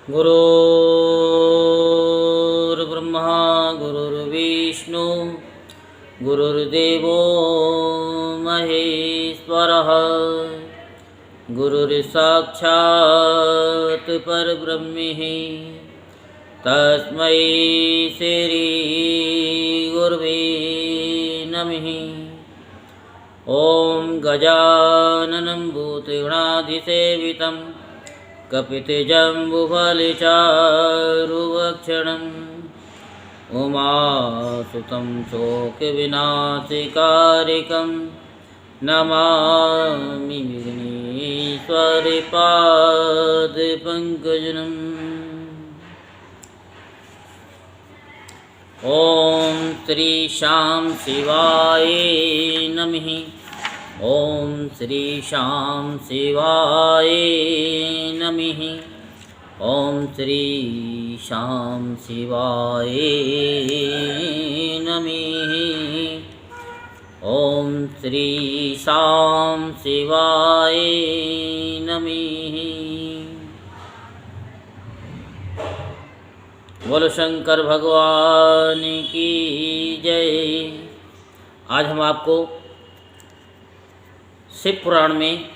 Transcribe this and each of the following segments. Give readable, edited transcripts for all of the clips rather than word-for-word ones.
गुरुर्ब्रह्मा गुरुर्विष्णु गुरुर्देवो महेश्वरः गुरुर्साक्षात् परब्रह्म तस्मै श्री गुरुवे नमः। ॐ गजाननं भूतगणाधिसेवितं कपितजम्बुफलचारुभक्षणम् उमासुतं शोकविनाशकारिकं नमामि विघ्नेश्वरपादपङ्कजम्। ॐ श्री शां शिवाय नमः। ॐ श्री शां शिवाय नमः। ॐ श्री शां शिवाय नमः। ॐ श्री शां शिवाय नमः। बोलो शंकर भगवान की जय। आज हम आपको शिव पुराण में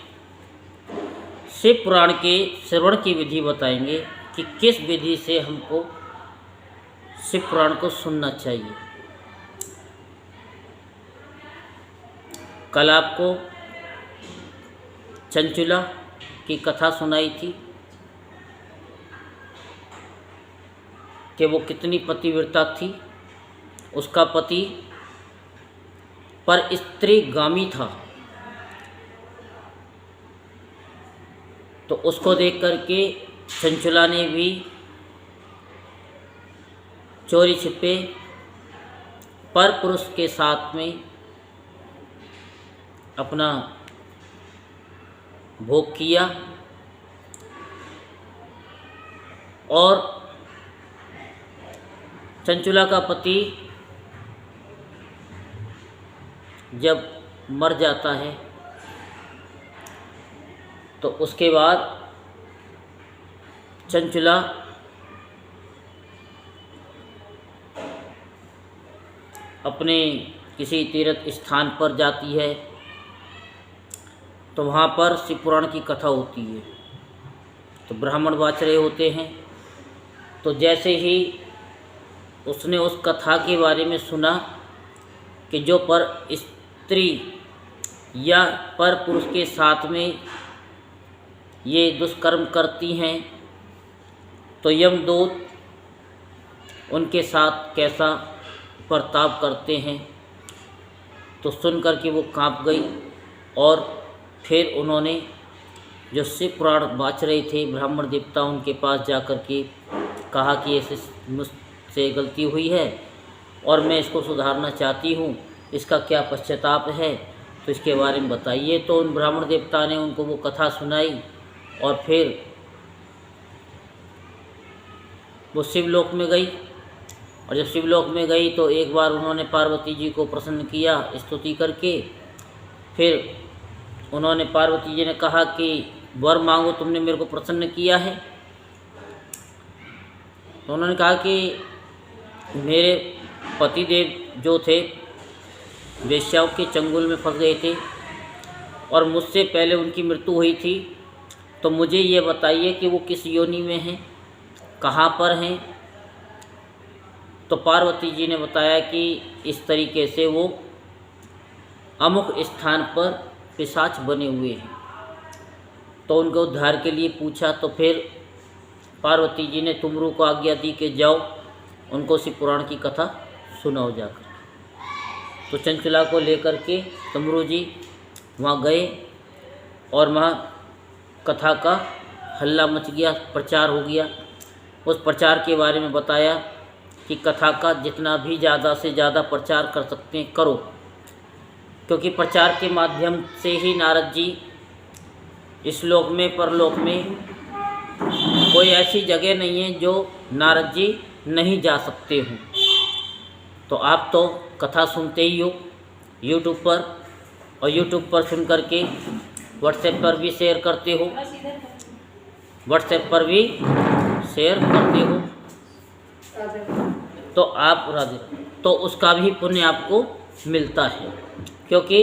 शिव पुराण के श्रवण की विधि बताएंगे कि किस विधि से हमको शिव पुराण को सुनना चाहिए। कल आपको चंचुला की कथा सुनाई थी कि वो कितनी पतिव्रता थी। उसका पति पर स्त्रीगामी था, तो उसको देख करके चंचुला ने भी चोरी छिपे पर पुरुष के साथ में अपना भोग किया और चंचुला का पति जब मर जाता है तो उसके बाद चंचुला अपने किसी तीर्थ स्थान पर जाती है तो वहाँ पर शिव पुराण की कथा होती है। तो ब्राह्मण वाच रहे होते हैं, तो जैसे ही उसने उस कथा के बारे में सुना कि जो पर स्त्री या पर पुरुष के साथ में ये दुष्कर्म करती हैं तो यमदूत उनके साथ कैसा बर्ताव करते हैं, तो सुन कर के वो कांप गई। और फिर उन्होंने जो शिव पुराण वाच रहे थे ब्राह्मण देवता, उनके पास जा कर के कहा कि ऐसे मुझसे गलती हुई है और मैं इसको सुधारना चाहती हूँ, इसका क्या पश्चाताप है, तो इसके बारे में बताइए। तो उन ब्राह्मण देवता ने उनको वो कथा सुनाई और फिर वो शिवलोक में गई। और जब शिवलोक में गई तो एक बार उन्होंने पार्वती जी को प्रसन्न किया स्तुति करके। फिर उन्होंने पार्वती जी ने कहा कि वर मांगो, तुमने मेरे को प्रसन्न किया है। तो उन्होंने कहा कि मेरे पतिदेव जो थे वेश्याओं के चंगुल में फंस गए थे और मुझसे पहले उनकी मृत्यु हुई थी, तो मुझे ये बताइए कि वो किस योनि में हैं, कहाँ पर हैं। तो पार्वती जी ने बताया कि इस तरीके से वो अमुक स्थान पर पिशाच बने हुए हैं। तो उनको उद्धार के लिए पूछा, तो फिर पार्वती जी ने तुमरू को आज्ञा दी कि जाओ उनको शिव पुराण की कथा सुनाओ जाकर। तो चंचुला को लेकर के तुमरू जी वहाँ गए और वहाँ कथा का हल्ला मच गया, प्रचार हो गया। उस प्रचार के बारे में बताया कि कथा का जितना भी ज़्यादा से ज़्यादा प्रचार कर सकते हैं करो, क्योंकि प्रचार के माध्यम से ही नारद जी इस लोक में परलोक में कोई ऐसी जगह नहीं है जो नारद जी नहीं जा सकते हों। तो आप तो कथा सुनते ही हो यूट्यूब पर, और यूट्यूब पर सुन करके व्हाट्सएप पर भी शेयर करते हो, व्हाट्सएप पर भी शेयर करते हो तो आप तो उसका भी पुण्य आपको मिलता है, क्योंकि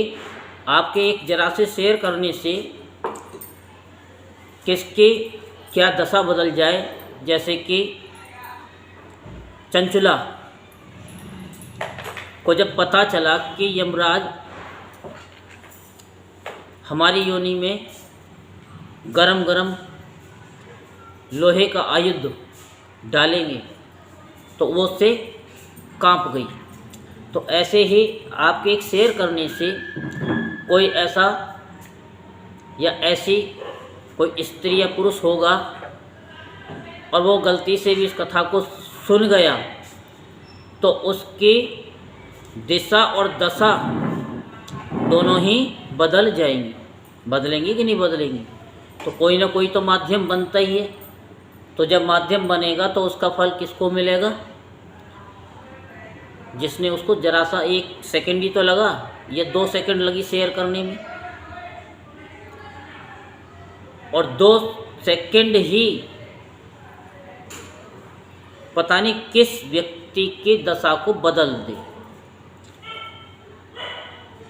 आपके एक जरा से शेयर करने से किसकी क्या दशा बदल जाए। जैसे कि चंचुला को जब पता चला कि यमराज हमारी योनि में गरम गरम लोहे का आयुध डालेंगे, तो वो उससे कांप गई। तो ऐसे ही आपके एक शेयर करने से कोई ऐसा या ऐसी कोई स्त्री या पुरुष होगा और वो गलती से भी इस कथा को सुन गया, तो उसकी दिशा और दशा दोनों ही बदल जाएंगी। बदलेंगी कि नहीं बदलेंगी? तो कोई ना कोई तो माध्यम बनता ही है। तो जब माध्यम बनेगा तो उसका फल किसको मिलेगा? जिसने उसको जरा सा 1 सेकंड ही तो लगा या 2 सेकंड लगी शेयर करने में, और 2 सेकंड ही पता नहीं किस व्यक्ति की दशा को बदल दे।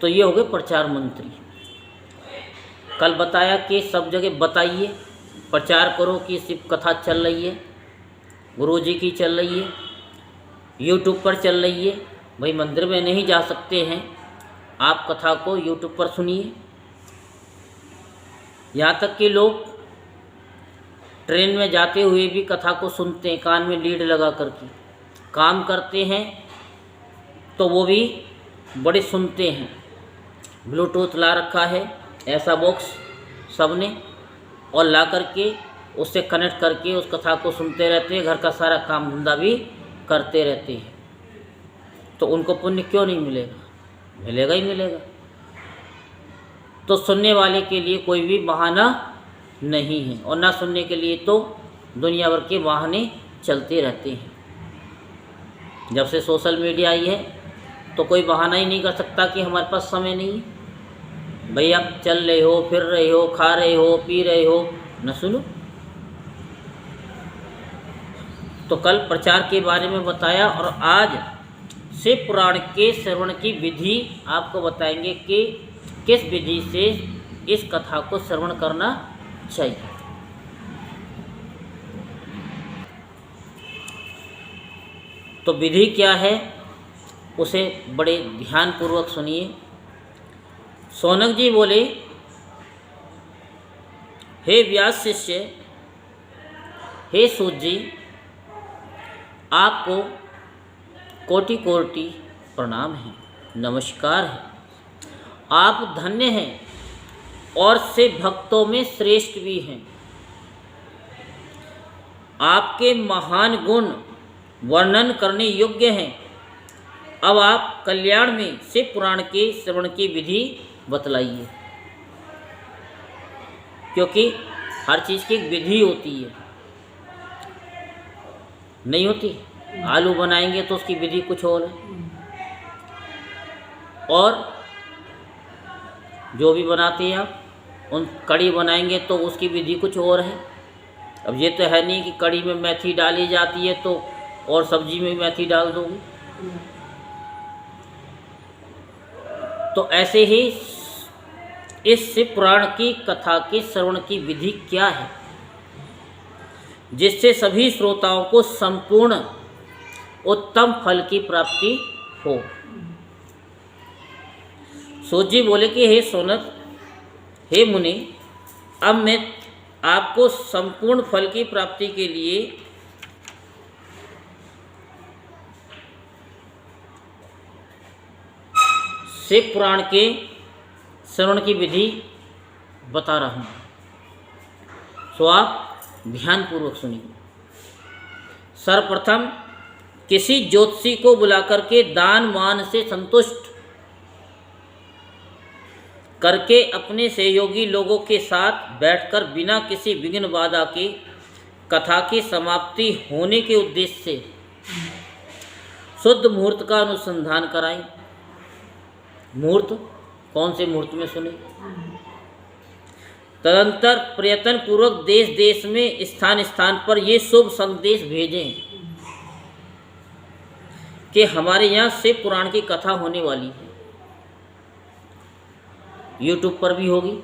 तो ये हो गए प्रचार मंत्री। कल बताया कि सब जगह बताइए, प्रचार करो कि शिव कथा चल रही है, गुरु जी की चल रही है, यूट्यूब पर चल रही है। भाई मंदिर में नहीं जा सकते हैं, आप कथा को यूट्यूब पर सुनिए। यहाँ तक कि लोग ट्रेन में जाते हुए भी कथा को सुनते हैं, कान में लीड लगा करके। काम करते हैं तो वो भी बड़े सुनते हैं। ब्लूटूथ ला रखा है ऐसा बॉक्स सबने, और ला करके उससे कनेक्ट करके उस कथा को सुनते रहते हैं, घर का सारा काम धंधा भी करते रहते हैं। तो उनको पुण्य क्यों नहीं मिलेगा? मिलेगा ही मिलेगा। तो सुनने वाले के लिए कोई भी बहाना नहीं है, और ना सुनने के लिए तो दुनिया भर के बहाने चलते रहते हैं। जब से सोशल मीडिया आई है तो कोई बहाना ही नहीं कर सकता कि हमारे पास समय नहीं है। भाई आप चल रहे हो, फिर रहे हो, खा रहे हो, पी रहे हो, न सुनो। तो कल प्रचार के बारे में बताया, और आज शिव पुराण के श्रवण की विधि आपको बताएंगे कि किस विधि से इस कथा को श्रवण करना चाहिए। तो विधि क्या है उसे बड़े ध्यानपूर्वक सुनिए। सौनक जी बोले, हे व्यास शिष्य, हे सूत जी, आपको कोटि कोटि प्रणाम है, नमस्कार है। आप धन्य हैं और से भक्तों में श्रेष्ठ भी हैं। आपके महान गुण वर्णन करने योग्य हैं। अब आप कल्याण में शिव पुराण के श्रवण की विधि बतलाइए, क्योंकि हर चीज़ की एक विधि होती है। नहीं होती? आलू बनाएंगे तो उसकी विधि कुछ और है, और जो भी बनाते हैं आप, उन कड़ी बनाएंगे तो उसकी विधि कुछ और है। अब ये तो है नहीं कि कड़ी में मेथी डाली जाती है तो और सब्जी में मेथी डाल दोगे। तो ऐसे ही इस शिव पुराण की कथा के श्रवण की विधि क्या है जिससे सभी श्रोताओं को संपूर्ण उत्तम फल की प्राप्ति हो। सूत जी बोले कि हे सौनक, हे मुनि, अब मैं आपको संपूर्ण फल की प्राप्ति के लिए शिव पुराण के श्रवण की विधि बता रहा हूँ, सो आप ध्यानपूर्वक सुनिए। सर्वप्रथम किसी ज्योतिषी को बुलाकर के दान मान से संतुष्ट करके अपने सहयोगी लोगों के साथ बैठकर बिना किसी विघ्न बाधा के कथा की समाप्ति होने के उद्देश्य से शुद्ध मुहूर्त का अनुसंधान कराएं। मुहूर्त कौन से मुहूर्त में सुने? तदंतर प्रयत्न पूर्वक देश देश में स्थान स्थान पर ये शुभ संदेश भेजें कि हमारे यहाँ शिव पुराण की कथा होने वाली है। यूट्यूब पर भी होगी,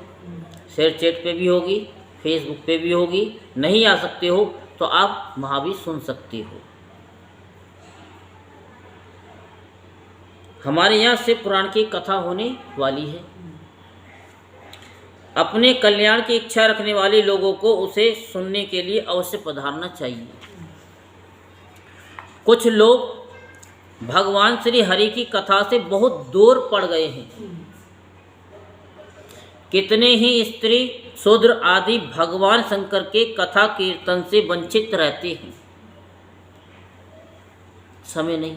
शेयर चैट पे भी होगी, फेसबुक पे भी होगी। नहीं आ सकते हो तो आप वहाँ भी सुन सकते हो। हमारे यहाँ शिव पुराण की कथा होने वाली है। अपने कल्याण की इच्छा रखने वाले लोगों को उसे सुनने के लिए अवश्य पधारना चाहिए। कुछ लोग भगवान श्री हरि की कथा से बहुत दूर पड़ गए हैं। कितने ही स्त्री शूद्र आदि भगवान शंकर के कथा कीर्तन से वंचित रहते हैं। समय नहीं,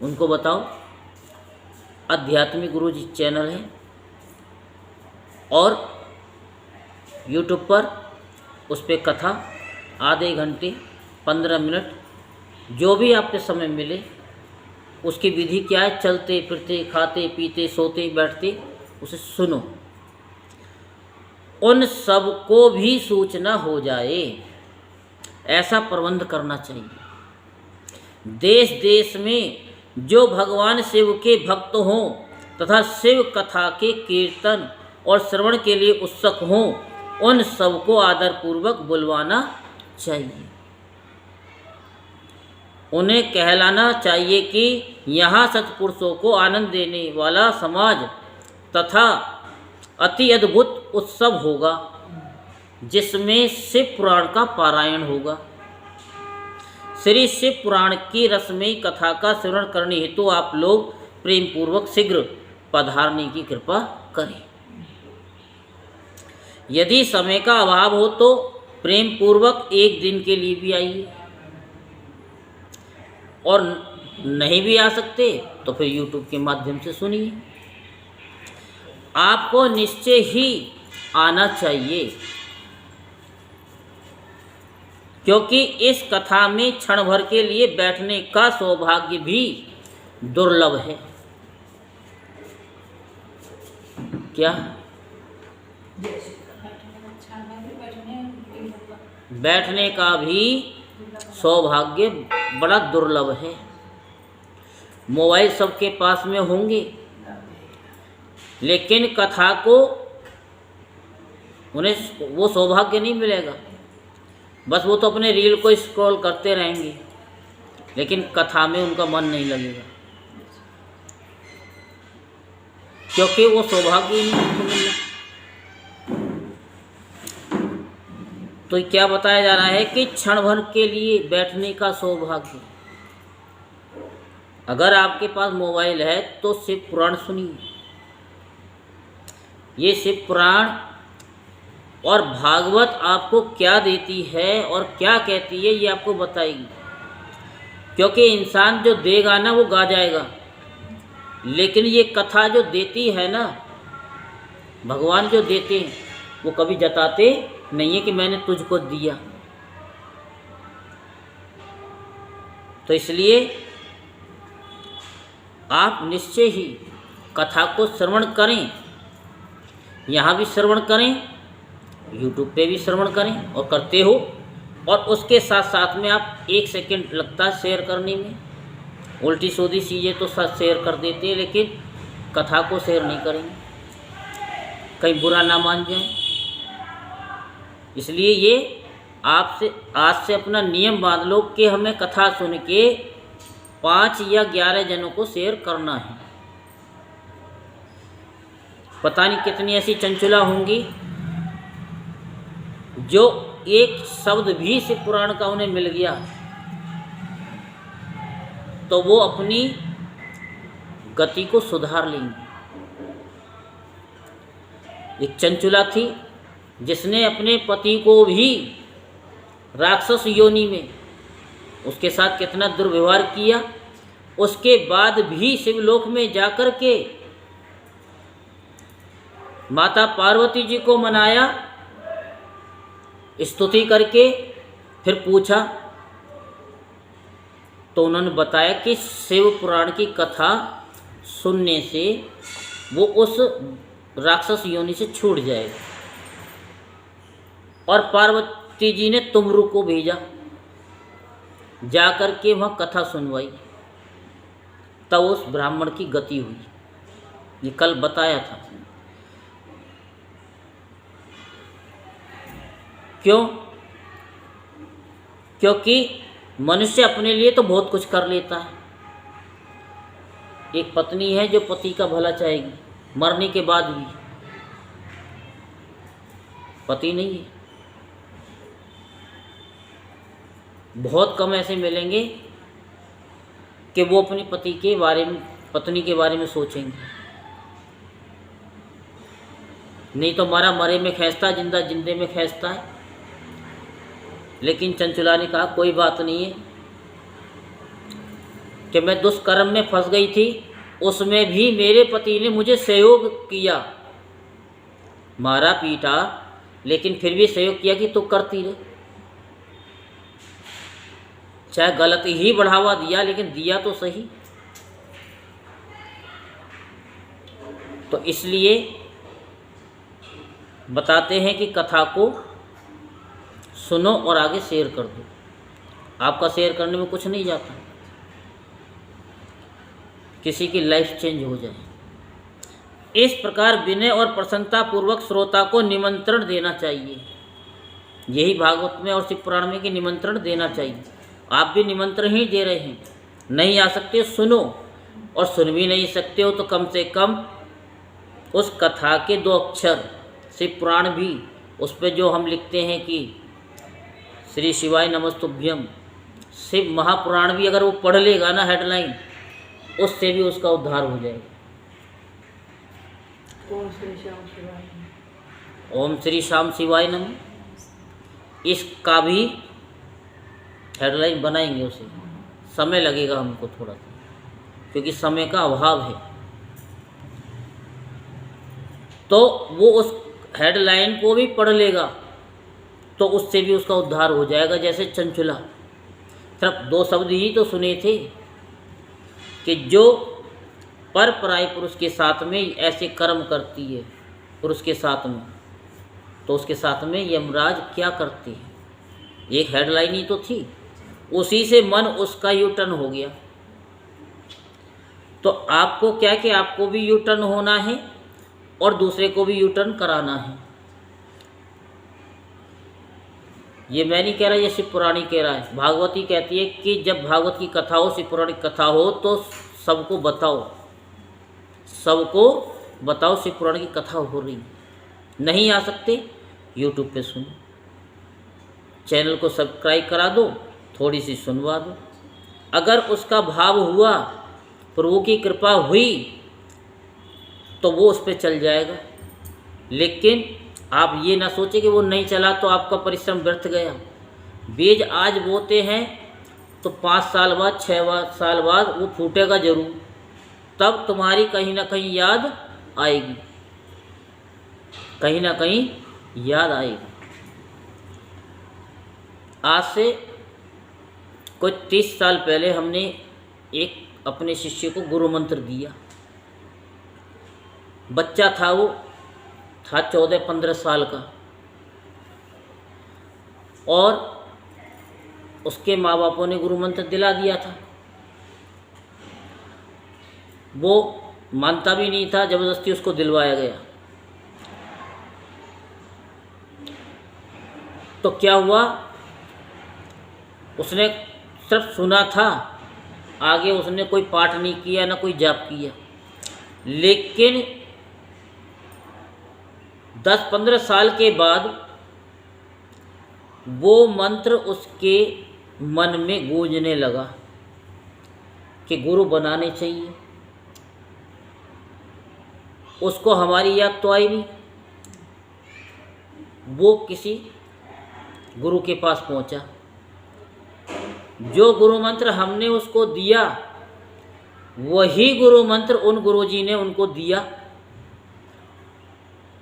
उनको बताओ आध्यात्मिक गुरु जी चैनल है और यूट्यूब पर उस पर कथा आधे घंटे 15 मिनट जो भी आपके समय मिले, उसकी विधि क्या है, चलते फिरते खाते पीते सोते बैठते उसे सुनो। उन सब को भी सूचना हो जाए, ऐसा प्रबंध करना चाहिए। देश देश में जो भगवान शिव के भक्त हों तथा शिव कथा के कीर्तन और श्रवण के लिए उत्सुक हों, उन सबको आदरपूर्वक बुलवाना चाहिए। उन्हें कहलाना चाहिए कि यहाँ सत्पुरुषों को आनंद देने वाला समाज तथा अति अद्भुत उत्सव होगा, जिसमें शिव पुराण का पारायण होगा। श्री शिव पुराण की रसमयी कथा का श्रवण करने हेतु आप लोग प्रेम पूर्वक शीघ्र पधारने की कृपा करें। यदि समय का अभाव हो तो प्रेम पूर्वक एक दिन के लिए भी आइए, और नहीं भी आ सकते तो फिर यूट्यूब के माध्यम से सुनिए। आपको निश्चय ही आना चाहिए, क्योंकि इस कथा में क्षण भर के लिए बैठने का सौभाग्य भी दुर्लभ है। क्या बैठने का भी सौभाग्य बड़ा दुर्लभ है। मोबाइल सबके पास में होंगे, लेकिन कथा को उन्हें वो सौभाग्य नहीं मिलेगा। बस वो तो अपने रील को स्क्रॉल करते रहेंगे, लेकिन कथा में उनका मन नहीं लगेगा, क्योंकि वो सौभाग्य ही नहीं उनको मिला। तो क्या बताया जा रहा है कि क्षण भर के लिए बैठने का सौभाग्य। अगर आपके पास मोबाइल है तो शिव पुराण सुनिए। ये शिव पुराण और भागवत आपको क्या देती है और क्या कहती है, ये आपको बताएगी। क्योंकि इंसान जो देगा ना वो गा जाएगा, लेकिन ये कथा जो देती है ना, भगवान जो देते हैं वो कभी जताते नहीं है कि मैंने तुझको दिया। तो इसलिए आप निश्चय ही कथा को श्रवण करें, यहाँ भी श्रवण करें, यूट्यूब पे भी श्रवण करें और करते हो, और उसके साथ साथ में आप 1 सेकंड लगता है शेयर करने में। उल्टी सीधी चीज़ें तो सब शेयर कर देते हैं, लेकिन कथा को शेयर नहीं करेंगे, कहीं बुरा ना मान जाए। इसलिए ये आपसे आज से अपना नियम बांध लो कि हमें कथा सुन के 5 या 11 जनों को शेयर करना है। पता नहीं कितनी ऐसी चंचुला होंगी जो एक शब्द भी शिव पुराण का उन्हें मिल गया तो वो अपनी गति को सुधार लेंगी। एक चंचुला थी जिसने अपने पति को भी राक्षस योनि में उसके साथ कितना दुर्व्यवहार किया, उसके बाद भी शिवलोक में जाकर के माता पार्वती जी को मनाया, स्तुति करके। फिर पूछा तो उन्होंने बताया कि शिव पुराण की कथा सुनने से वो उस राक्षस योनि से छूट जाएगा। और पार्वती जी ने तुमरु को भेजा, जाकर के वहाँ कथा सुनवाई, तब उस ब्राह्मण की गति हुई। ये कल बताया था। क्यों? क्योंकि मनुष्य अपने लिए तो बहुत कुछ कर लेता है। एक पत्नी है जो पति का भला चाहेगी, मरने के बाद भी। पति नहीं है। बहुत कम ऐसे मिलेंगे कि वो अपने पति के बारे में, पत्नी के बारे में सोचेंगे। नहीं तो मरा मरे में खैसता, जिंदा जिंदे में खैसता है। लेकिन चंचुला ने कहा कोई बात नहीं है कि मैं दुष्कर्म में फंस गई थी, उसमें भी मेरे पति ने मुझे सहयोग किया, मारा पीटा, लेकिन फिर भी सहयोग किया कि तू करती रहे। चाहे गलत ही बढ़ावा दिया, लेकिन दिया तो सही। तो इसलिए बताते हैं कि कथा को सुनो और आगे शेयर कर दो। आपका शेयर करने में कुछ नहीं जाता, किसी की लाइफ चेंज हो जाए। इस प्रकार विनय और प्रसन्नता पूर्वक श्रोता को निमंत्रण देना चाहिए। यही भागवत में और शिव पुराण में कि निमंत्रण देना चाहिए। आप भी निमंत्रण ही दे रहे हैं। नहीं आ सकते सुनो, और सुन भी नहीं सकते हो तो कम से कम उस कथा के 2 अक्षर, शिव पुराण भी, उस पर जो हम लिखते हैं कि श्री शिवाय नमस्तुभ्यम, शिव महापुराण भी अगर वो पढ़ लेगा ना हेडलाइन, उससे भी उसका उद्धार हो जाएगा। ओम श्री श्याम शिवाय नमः, इसका भी हेडलाइन बनाएंगे। उसे समय लगेगा हमको थोड़ा सा, क्योंकि समय का अभाव है। तो वो उस हेडलाइन को भी पढ़ लेगा तो उससे भी उसका उद्धार हो जाएगा। जैसे चंचुला, सिर्फ 2 शब्द ही तो सुने थे कि जो पर पराय पुरुष के साथ में ऐसे कर्म करती है, पुरुष के साथ में, तो उसके साथ में यमराज क्या करते हैं। एक हेडलाइन ही तो थी, उसी से मन उसका यू टर्न हो गया। तो आपको क्या कि आपको भी यू टर्न होना है और दूसरे को भी यू टर्न कराना है। ये मैं नहीं कह रहा, ये शिव पुराणी कह रहा है। भागवती कहती है कि जब भागवत की कथा हो, शिव पुराण की कथा हो, तो सबको बताओ, सबको बताओ शिव पुराण की कथा हो रही। नहीं आ सकते, यूट्यूब पे सुनो, चैनल को सब्सक्राइब करा दो, थोड़ी सी सुनवा दो। अगर उसका भाव हुआ, प्रभु की कृपा हुई, तो वो उस पर चल जाएगा। लेकिन आप ये ना सोचें कि वो नहीं चला तो आपका परिश्रम व्यर्थ गया। बीज आज बोते हैं तो 5 साल बाद, 6 साल बाद वो फूटेगा जरूर, तब तुम्हारी कहीं ना कहीं याद आएगी, कहीं ना कहीं याद आएगी। आज से कुछ 30 साल पहले हमने एक अपने शिष्य को गुरु मंत्र दिया। बच्चा था, वो था 14-15 साल का, और उसके माँ बापों ने गुरु मंत्र दिला दिया था। वो मानता भी नहीं था, ज़बरदस्ती उसको दिलवाया गया। तो क्या हुआ, उसने सिर्फ सुना था, आगे उसने कोई पाठ नहीं किया, ना कोई जाप किया। लेकिन 10-15 साल के बाद वो मंत्र उसके मन में गूंजने लगा कि गुरु बनाने चाहिए। उसको हमारी याद तो आई नहीं। वो किसी गुरु के पास पहुंचा। जो गुरु मंत्र हमने उसको दिया, वही गुरु मंत्र उन गुरुजी ने उनको दिया।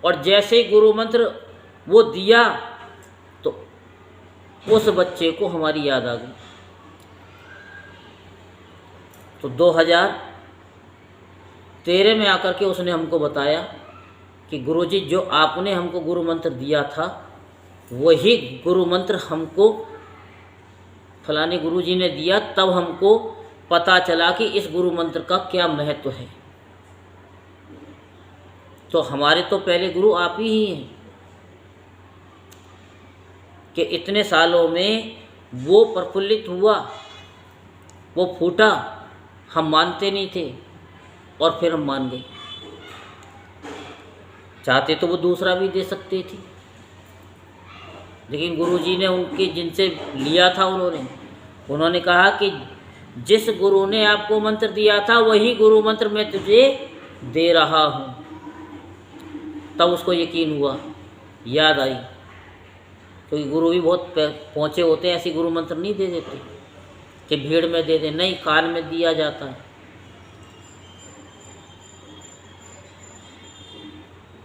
और जैसे ही गुरु मंत्र वो दिया तो उस बच्चे को हमारी याद आ गई। तो 2013 में आकर के उसने हमको बताया कि गुरुजी जो आपने हमको गुरु मंत्र दिया था वही गुरु मंत्र हमको फलाने गुरुजी ने दिया, तब हमको पता चला कि इस गुरु मंत्र का क्या महत्व है। तो हमारे तो पहले गुरु आप ही हैं कि इतने सालों में वो प्रफुल्लित हुआ, वो फूटा, हम मानते नहीं थे और फिर हम मान गए। चाहते तो वो दूसरा भी दे सकते थे, लेकिन गुरुजी ने उनके जिनसे लिया था उन्होंने कहा कि जिस गुरु ने आपको मंत्र दिया था वही गुरु मंत्र मैं तुझे दे रहा हूँ। तब उसको यकीन हुआ, याद आई, क्योंकि गुरु भी बहुत पहुँचे होते हैं, ऐसी गुरु मंत्र नहीं दे देते कि भीड़ में दे दे, नहीं, कान में दिया जाता है।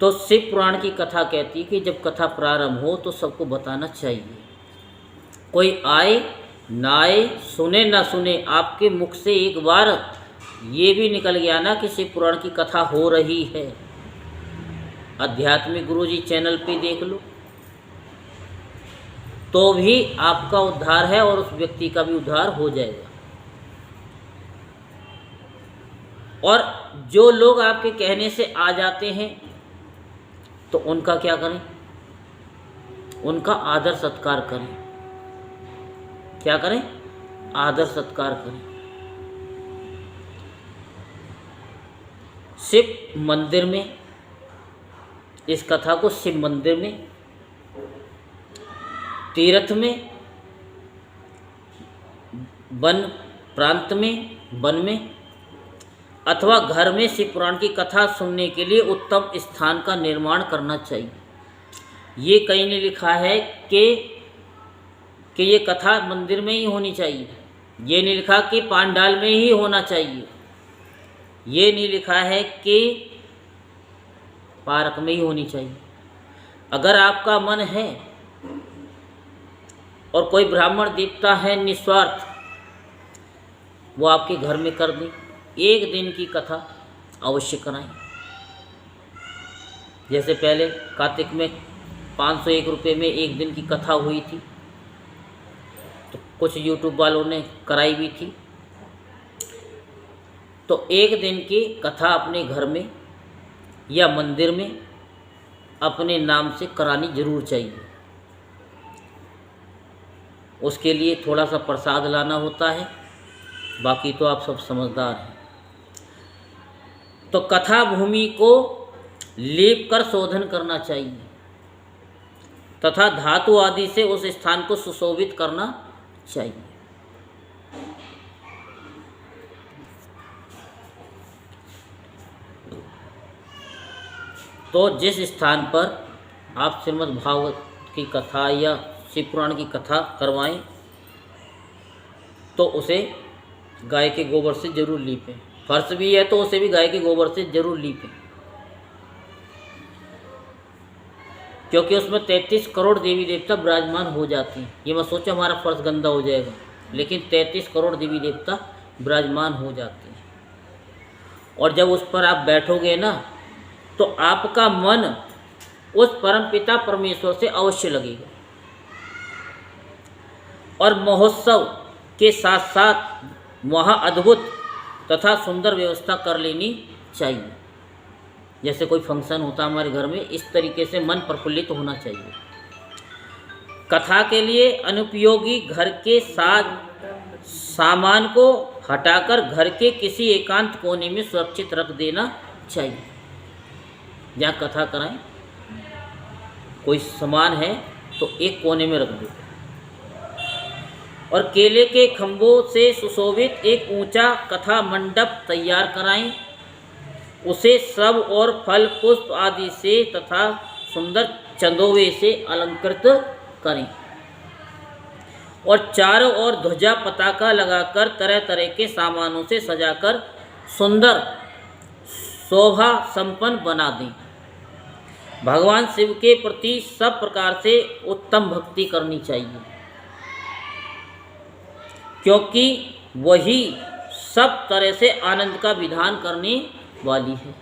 तो शिव पुराण की कथा कहती है कि जब कथा प्रारंभ हो तो सबको बताना चाहिए। कोई आए ना आए, सुने ना सुने, आपके मुख से एक बार ये भी निकल गया ना कि शिव पुराण की कथा हो रही है, आध्यात्मिक गुरुजी चैनल पे देख लो, तो भी आपका उद्धार है और उस व्यक्ति का भी उद्धार हो जाएगा। और जो लोग आपके कहने से आ जाते हैं तो उनका क्या करें? उनका आदर सत्कार करें। क्या करें? आदर सत्कार करें। शिव मंदिर में, इस कथा को शिव मंदिर में, तीर्थ में, वन प्रांत में, वन में अथवा घर में शिव पुराण की कथा सुनने के लिए उत्तम स्थान का निर्माण करना चाहिए। ये कहीं नहीं लिखा है कि ये कथा मंदिर में ही होनी चाहिए, ये नहीं लिखा कि पांडाल में ही होना चाहिए, ये नहीं लिखा है कि पार्क में ही होनी चाहिए। अगर आपका मन है और कोई ब्राह्मण देवता है निस्वार्थ, वो आपके घर में कर दें, एक दिन की कथा अवश्य कराएं। जैसे पहले कार्तिक में 501 रुपये में एक दिन की कथा हुई थी, तो कुछ यूट्यूब वालों ने कराई भी थी। तो एक दिन की कथा अपने घर में या मंदिर में अपने नाम से करानी जरूर चाहिए। उसके लिए थोड़ा सा प्रसाद लाना होता है, बाकी तो आप सब समझदार हैं। तो कथा भूमि को लीप कर शोधन करना चाहिए तथा धातु आदि से उस स्थान को सुशोभित करना चाहिए। तो जिस स्थान पर आप श्रीमद् भागवत की कथा या शिव पुराण की कथा करवाएं तो उसे गाय के गोबर से जरूर लीपें। फर्श भी है तो उसे भी गाय के गोबर से जरूर लीपें, क्योंकि उसमें 33 करोड़ देवी देवता विराजमान हो जाते हैं। ये मत सोचो हमारा फर्श गंदा हो जाएगा, लेकिन 33 करोड़ देवी देवता विराजमान हो जाते हैं। और जब उस पर आप बैठोगे ना तो आपका मन उस परमपिता परमेश्वर से अवश्य लगेगा। और महोत्सव के साथ साथ वहाँ अद्भुत तथा सुंदर व्यवस्था कर लेनी चाहिए। जैसे कोई फंक्शन होता है हमारे घर में, इस तरीके से मन प्रफुल्लित होना चाहिए। कथा के लिए अनुपयोगी घर के सामान को हटाकर घर के किसी एकांत कोने में सुरक्षित रख देना चाहिए। जहाँ कथा कराएं कोई सामान है तो एक कोने में रख दो। और केले के खंभों से सुशोभित एक ऊंचा कथा मंडप तैयार कराएं। उसे सब और फल पुष्प आदि से तथा सुंदर चंदोवे से अलंकृत करें और चारों ओर ध्वजा पताका लगाकर तरह तरह के सामानों से सजाकर सुंदर शोभा संपन्न बना दें। भगवान शिव के प्रति सब प्रकार से उत्तम भक्ति करनी चाहिए, क्योंकि वही सब तरह से आनंद का विधान करने वाली है।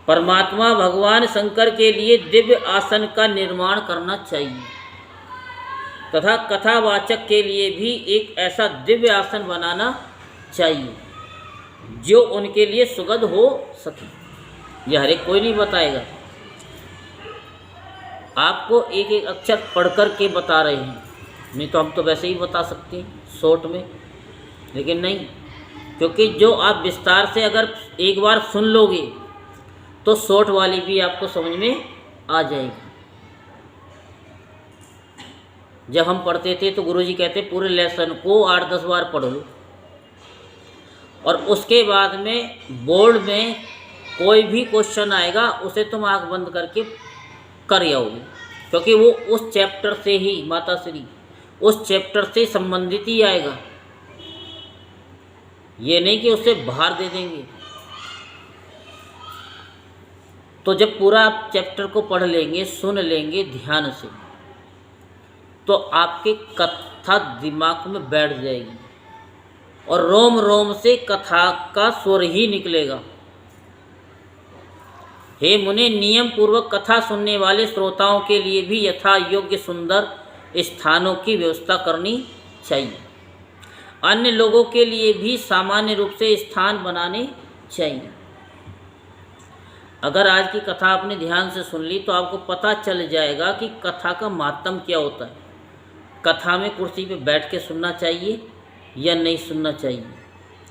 परमात्मा भगवान शंकर के लिए दिव्य आसन का निर्माण करना चाहिए तथा कथावाचक के लिए भी एक ऐसा दिव्य आसन बनाना चाहिए जो उनके लिए सुगध हो सके। यह हर एक कोई नहीं बताएगा, आपको एक एक अक्षर पढ़ कर के बता रहे हैं। नहीं तो हम तो वैसे ही बता सकते हैं शॉर्ट में, लेकिन नहीं, क्योंकि जो आप विस्तार से अगर एक बार सुन लोगे तो शॉर्ट वाली भी आपको समझ में आ जाएगी। जब हम पढ़ते थे तो गुरुजी कहते पूरे लेसन को 8-10 बार पढ़ लो, और उसके बाद में बोर्ड में कोई भी क्वेश्चन आएगा उसे तुम आंख बंद करके कर आओगे, क्योंकि वो उस चैप्टर से ही, माता श्री उस चैप्टर से संबंधित ही आएगा। ये नहीं कि उससे बाहर दे देंगे। तो जब पूरा आप चैप्टर को पढ़ लेंगे, सुन लेंगे ध्यान से, तो आपके कथा दिमाग में बैठ जाएगी और रोम रोम से कथा का स्वर ही निकलेगा। हे मुने, नियम पूर्वक कथा सुनने वाले श्रोताओं के लिए भी यथा योग्य सुंदर स्थानों की व्यवस्था करनी चाहिए। अन्य लोगों के लिए भी सामान्य रूप से स्थान बनाने चाहिए। अगर आज की कथा आपने ध्यान से सुन ली तो आपको पता चल जाएगा कि कथा का मातम क्या होता है। कथा में कुर्सी पे बैठ के सुनना चाहिए या नहीं सुनना चाहिए,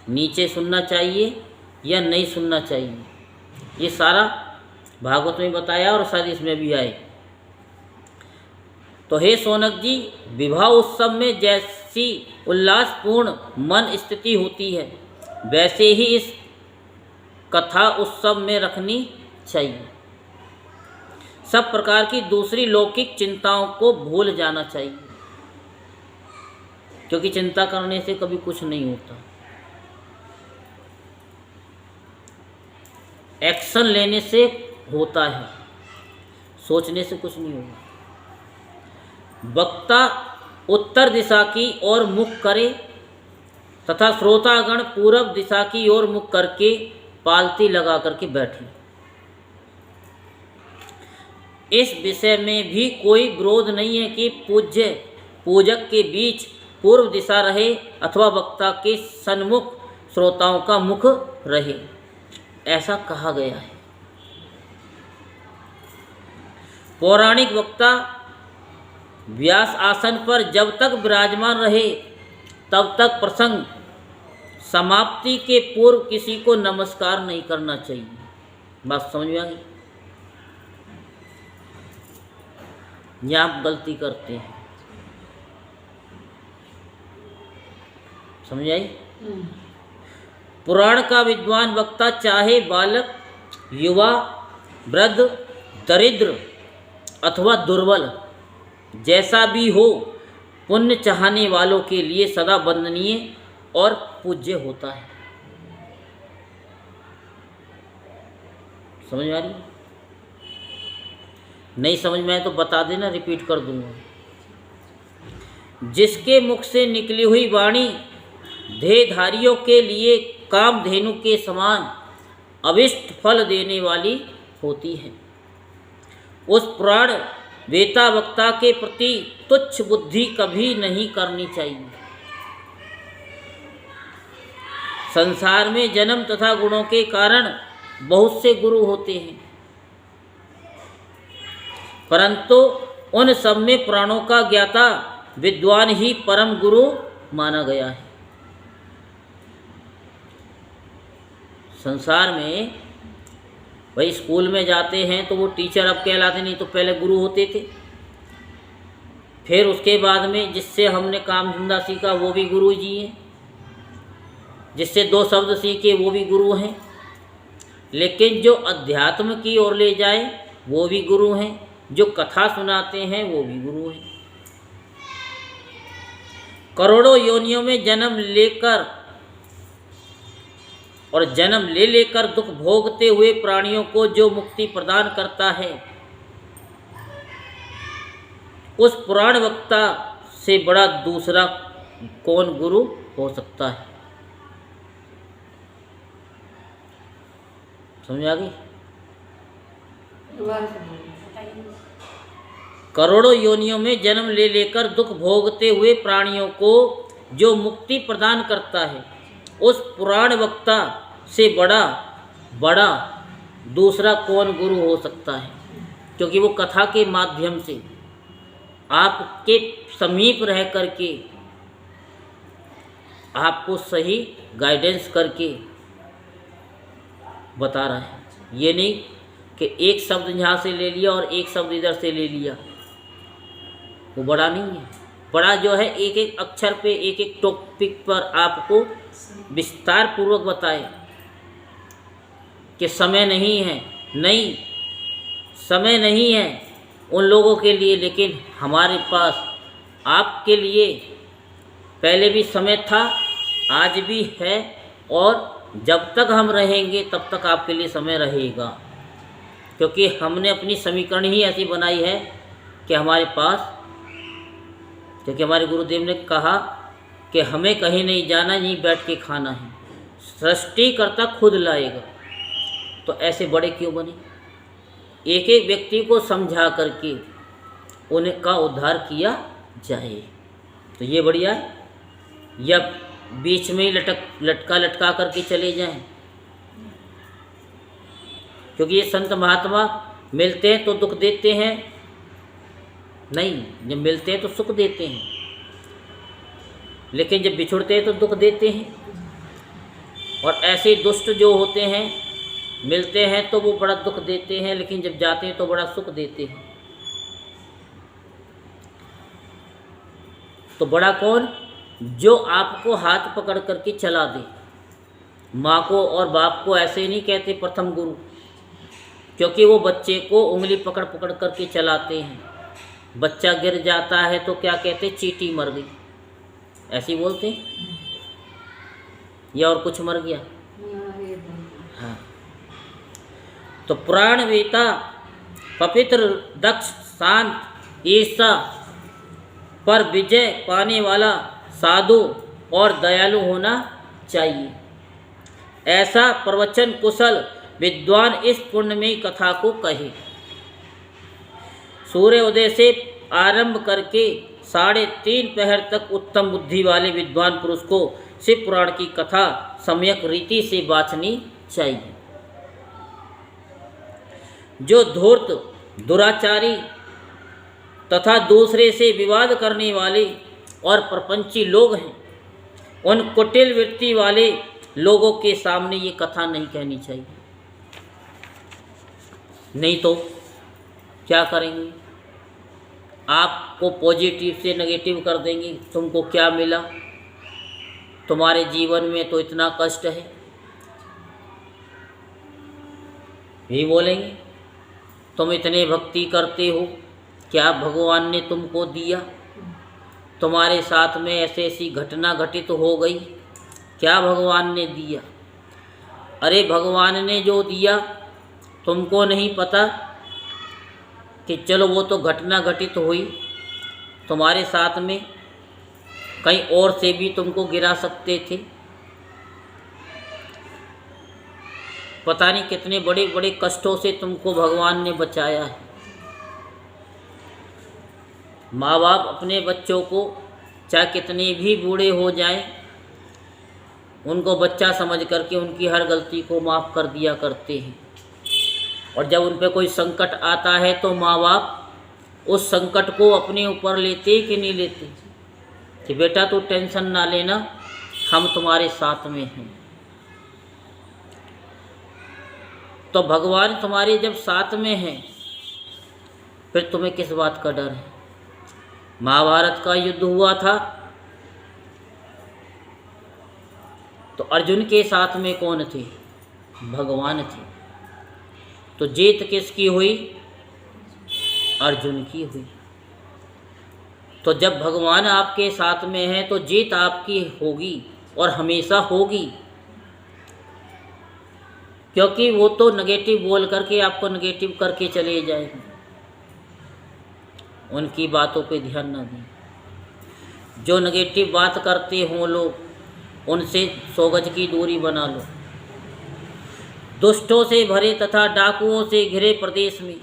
नीचे सुनना चाहिए या नहीं सुनना चाहिए, ये सारा भागवत में बताया और शायद इसमें भी आए। तो हे सोनक जी, विवाह उत्सव में जैसी उल्लासपूर्ण मन स्थिति होती है वैसे ही इस कथा उत्सव में रखनी चाहिए। सब प्रकार की दूसरी लौकिक चिंताओं को भूल जाना चाहिए, क्योंकि चिंता करने से कभी कुछ नहीं होता। एक्शन लेने से होता है, सोचने से कुछ नहीं होगा। वक्ता उत्तर दिशा की ओर मुख करे तथा श्रोतागण पूर्व दिशा की ओर मुख करके पालती लगा करके बैठे। इस विषय में भी कोई विरोध नहीं है कि पूजक के बीच पूर्व दिशा रहे अथवा वक्ता के सन्मुख श्रोताओं का मुख रहे, ऐसा कहा गया है। पौराणिक वक्ता व्यास आसन पर जब तक विराजमान रहे तब तक प्रसंग समाप्ति के पूर्व किसी को नमस्कार नहीं करना चाहिए। बात समझ में आ गई? यहाँ आप गलती करते हैं, समझ आई? पुराण का विद्वान वक्ता चाहे बालक, युवा, वृद्ध, दरिद्र अथवा दुर्बल जैसा भी हो, पुण्य चाहने वालों के लिए सदा वंदनीय और पूज्य होता है। समझ में आ रही? नहीं समझ में आए तो बता देना, रिपीट कर दूंगा। जिसके मुख से निकली हुई वाणी देहधारियों के लिए कामधेनु के समान अभिष्ट फल देने वाली होती है, उस पुराण वेता वक्ता के प्रति तुच्छ बुद्धि कभी नहीं करनी चाहिए। संसार में जन्म तथा गुणों के कारण बहुत से गुरु होते हैं, परंतु उन सब में पुराणों का ज्ञाता विद्वान ही परम गुरु माना गया है। संसार में भाई स्कूल में जाते हैं तो वो टीचर अब कहलाते नहीं, तो पहले गुरु होते थे। फिर उसके बाद में जिससे हमने काम धंधा सीखा वो भी गुरु जी हैं, जिससे 2 शब्द सीखे वो भी गुरु हैं। लेकिन जो अध्यात्म की ओर ले जाए वो भी गुरु हैं, जो कथा सुनाते हैं वो भी गुरु हैं। करोड़ों योनियों में जन्म लेकर और जन्म ले लेकर दुख भोगते हुए प्राणियों को जो मुक्ति प्रदान करता है, उस पुराण वक्ता से बड़ा दूसरा कौन गुरु हो सकता है? समझ आ गई? करोड़ों योनियों में जन्म ले लेकर दुख भोगते हुए प्राणियों को जो मुक्ति प्रदान करता है, उस पुराण वक्ता से बड़ा दूसरा कौन गुरु हो सकता है? क्योंकि वो कथा के माध्यम से आपके समीप रह करके आपको सही गाइडेंस करके बता रहा है। ये नहीं कि एक शब्द यहाँ से ले लिया और एक शब्द इधर से ले लिया, वो बड़ा नहीं है। बड़ा जो है एक एक अक्षर पे, एक एक टॉपिक पर आपको विस्तार पूर्वक बताए कि समय नहीं है, नहीं समय नहीं है उन लोगों के लिए, लेकिन हमारे पास आपके लिए पहले भी समय था, आज भी है, और जब तक हम रहेंगे तब तक आपके लिए समय रहेगा। क्योंकि हमने अपनी समीकरण ही ऐसी बनाई है कि हमारे पास, क्योंकि हमारे गुरुदेव ने कहा कि हमें कहीं नहीं जाना, यहीं बैठ के खाना है, सृष्टिकर्ता खुद लाएगा। तो ऐसे बड़े क्यों बने? एक एक व्यक्ति को समझा करके उनका उद्धार किया जाए, तो ये बढ़िया है। या बीच में ही लटका करके चले जाएं? क्योंकि ये संत महात्मा मिलते हैं तो दुख देते हैं नहीं, जब मिलते हैं तो सुख देते हैं, लेकिन जब बिछुड़ते हैं तो दुख देते हैं। और ऐसे दुष्ट जो होते हैं, मिलते हैं तो वो बड़ा दुख देते हैं, लेकिन जब जाते हैं तो बड़ा सुख देते हैं। तो बड़ा कौन? जो आपको हाथ पकड़ करके चला दे। माँ को और बाप को ऐसे नहीं कहते प्रथम गुरु, क्योंकि वो बच्चे को उंगली पकड़ पकड़ करके चलाते हैं। बच्चा गिर जाता है तो क्या कहते? चींटी मर गई, ऐसे बोलते हैं, या और कुछ मर गया? हाँ। तो पुराण वेता, पवित्र, दक्ष, शांत, ईर्षा पर विजय पाने वाला साधु और दयालु होना चाहिए। ऐसा प्रवचन कुशल विद्वान इस पुण्यमयी कथा को कहे। सूर्य उदय से आरंभ करके 3:30 पहर तक उत्तम बुद्धि वाले विद्वान पुरुष को शिव पुराण की कथा सम्यक रीति से वाचनी चाहिए। जो धूर्त, दुराचारी तथा दूसरे से विवाद करने वाले और प्रपंची लोग हैं, उन कुटिल वृत्ति वाले लोगों के सामने ये कथा नहीं कहनी चाहिए। नहीं तो क्या करेंगे? आपको पॉजिटिव से नेगेटिव कर देंगे। तुमको क्या मिला? तुम्हारे जीवन में तो इतना कष्ट है, यही बोलेंगे। तुम इतने भक्ति करते हो, क्या भगवान ने तुमको दिया? तुम्हारे साथ में ऐसी ऐसी घटना घटित हो गई, क्या भगवान ने दिया? अरे भगवान ने जो दिया तुमको नहीं पता कि चलो वो तो घटना घटित हुई तुम्हारे साथ में, कहीं और से भी तुमको गिरा सकते थे। पता नहीं कितने बड़े बड़े कष्टों से तुमको भगवान ने बचाया है। माँ बाप अपने बच्चों को चाहे कितने भी बूढ़े हो जाएं, उनको बच्चा समझ करके उनकी हर गलती को माफ़ कर दिया करते हैं। और जब उन पर कोई संकट आता है तो माँ बाप उस संकट को अपने ऊपर लेते कि नहीं लेते, कि बेटा तू टेंशन ना लेना, हम तुम्हारे साथ में हैं। तो भगवान तुम्हारे जब साथ में हैं, फिर तुम्हें किस बात का डर है? महाभारत का युद्ध हुआ था तो अर्जुन के साथ में कौन थे? भगवान थे। तो जीत किसकी हुई? अर्जुन की हुई। तो जब भगवान आपके साथ में है तो जीत आपकी होगी और हमेशा होगी, क्योंकि वो तो नेगेटिव बोल करके आपको नेगेटिव करके चले जाएंगे। उनकी बातों पे ध्यान ना दें। जो नेगेटिव बात करते हों लोग, उनसे 100 गज की दूरी बना लो। दुष्टों से भरे तथा डाकुओं से घिरे प्रदेश में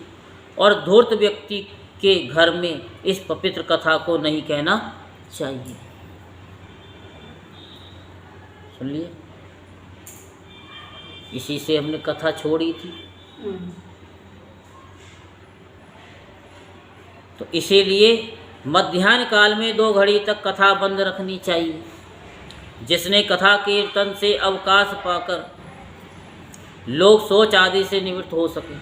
और धूर्त व्यक्ति के घर में इस पवित्र कथा को नहीं कहना चाहिए। सुन लिए, इसी से हमने कथा छोड़ी थी। तो इसीलिए मध्याह्न काल में 2 घड़ी तक कथा बंद रखनी चाहिए, जिसने कथा कीर्तन से अवकाश पाकर लोग शौच आदि से निवृत्त हो सके।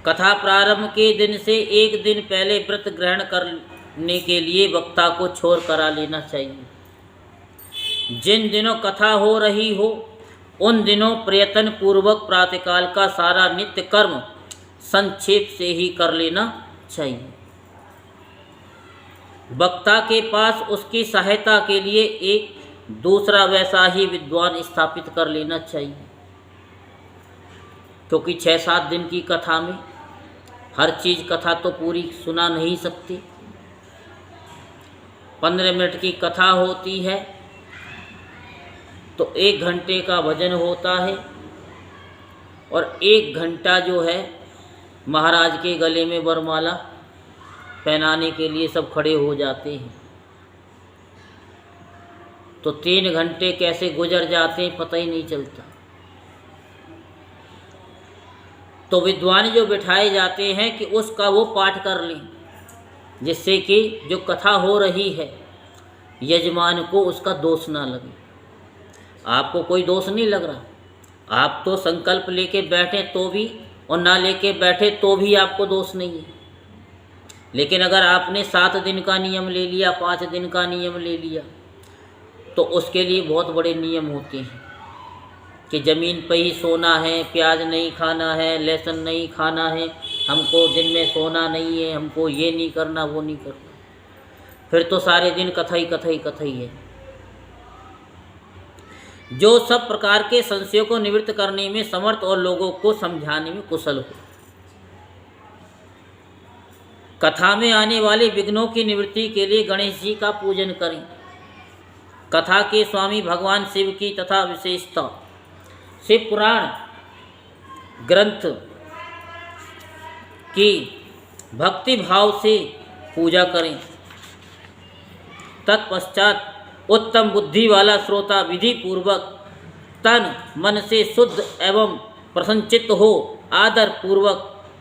कथा प्रारंभ के दिन से 1 दिन पहले व्रत ग्रहण करने के लिए वक्ता को छोर करा लेना चाहिए। जिन दिनों कथा हो रही हो उन दिनों प्रयत्न पूर्वक प्रातःकाल का सारा नित्य कर्म संक्षेप से ही कर लेना चाहिए। वक्ता के पास उसकी सहायता के लिए एक दूसरा वैसा ही विद्वान स्थापित कर लेना चाहिए, क्योंकि 6-7 दिन की कथा में हर चीज़ कथा तो पूरी सुना नहीं सकती। 15 मिनट की कथा होती है तो 1 घंटे का भजन होता है, और 1 घंटा जो है महाराज के गले में वरमाला पहनाने के लिए सब खड़े हो जाते हैं। तो 3 घंटे कैसे गुजर जाते हैं पता ही नहीं चलता। तो विद्वान जो बिठाए जाते हैं कि उसका वो पाठ कर लें, जिससे कि जो कथा हो रही है यजमान को उसका दोष ना लगे। आपको कोई दोष नहीं लग रहा, आप तो संकल्प लेके बैठे तो भी और ना लेके बैठे तो भी आपको दोष नहीं है। लेकिन अगर आपने 7 दिन का नियम ले लिया, 5 दिन का नियम ले लिया, तो उसके लिए बहुत बड़े नियम होते हैं कि ज़मीन पर ही सोना है, प्याज नहीं खाना है, लहसुन नहीं खाना है, हमको दिन में सोना नहीं है, हमको ये नहीं करना वो नहीं करना। फिर तो सारे दिन कथा ही है। जो सब प्रकार के संशयों को निवृत्त करने में समर्थ और लोगों को समझाने में कुशल हो। कथा में आने वाले विघ्नों की निवृत्ति के लिए गणेश जी का पूजन करें। कथा के स्वामी भगवान शिव की तथा विशेषता शिव पुराण ग्रंथ की भक्ति भाव से पूजा करें। तत्पश्चात उत्तम बुद्धि वाला श्रोता विधि पूर्वक तन मन से शुद्ध एवं प्रसन्नचित्त हो आदर पूर्वक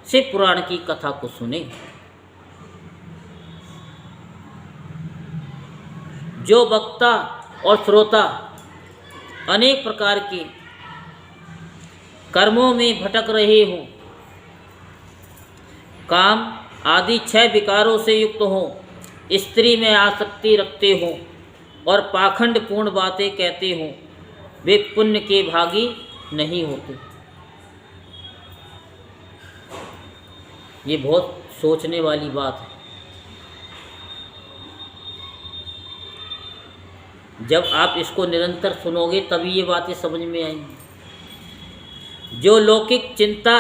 शिव पुराण की कथा को सुने। जो वक्ता और श्रोता अनेक प्रकार के कर्मों में भटक रहे हों, काम आदि 6 विकारों से युक्त हों, स्त्री में आसक्ति रखते हों और पाखंड पूर्ण बातें कहते हों, वे पुण्य के भागी नहीं होते। ये बहुत सोचने वाली बात है। जब आप इसको निरंतर सुनोगे तभी ये बातें समझ में आएंगी। जो लौकिक चिंता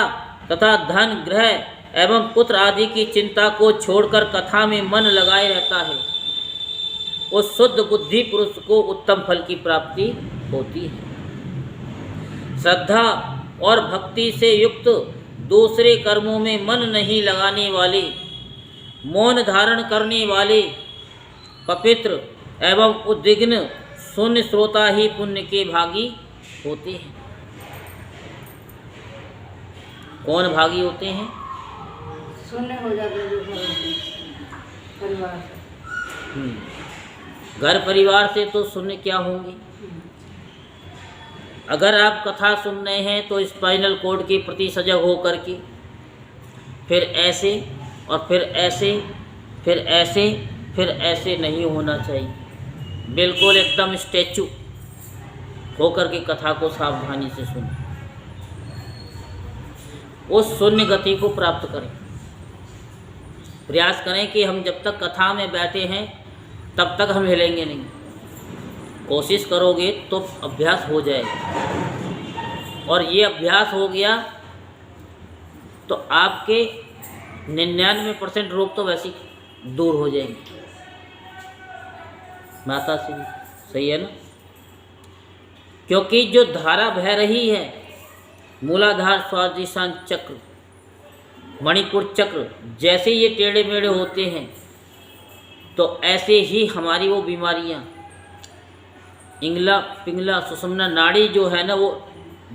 तथा धन ग्रह एवं पुत्र आदि की चिंता को छोड़कर कथा में मन लगाए रहता है, उस शुद्ध बुद्धि पुरुष को उत्तम फल की प्राप्ति होती है। श्रद्धा और भक्ति से युक्त दूसरे कर्मों में मन नहीं लगाने वाले, मौन धारण करने वाले, पवित्र एवं उद्विग्न शून्य श्रोता ही पुण्य के भागी होते हैं। कौन भागी होते हैं? शून्य हो जाते जो परिवार से। घर परिवार से तो शून्य क्या होंगे? अगर आप कथा सुन रहे हैं तो स्पाइनल कॉर्ड के प्रति सजग हो करके फिर ऐसे और फिर ऐसे फिर ऐसे फिर ऐसे नहीं होना चाहिए। बिल्कुल एकदम स्टैचू होकर के कथा को सावधानी से सुनें, उस शून्य गति को प्राप्त करें। प्रयास करें कि हम जब तक कथा में बैठे हैं तब तक हम हिलेंगे नहीं। कोशिश करोगे तो अभ्यास हो जाएगा, और ये अभ्यास हो गया तो आपके 99% रोग तो वैसे दूर हो जाएंगे। माता से सही है ना? क्योंकि जो धारा बह रही है, मूलाधार स्वादिशांत चक्र, मणिपुर चक्र जैसे ये टेढ़े मेढ़े होते हैं, तो ऐसे ही हमारी वो बीमारियाँ, इंगला पिंगला सुषुम्ना नाड़ी जो है ना, वो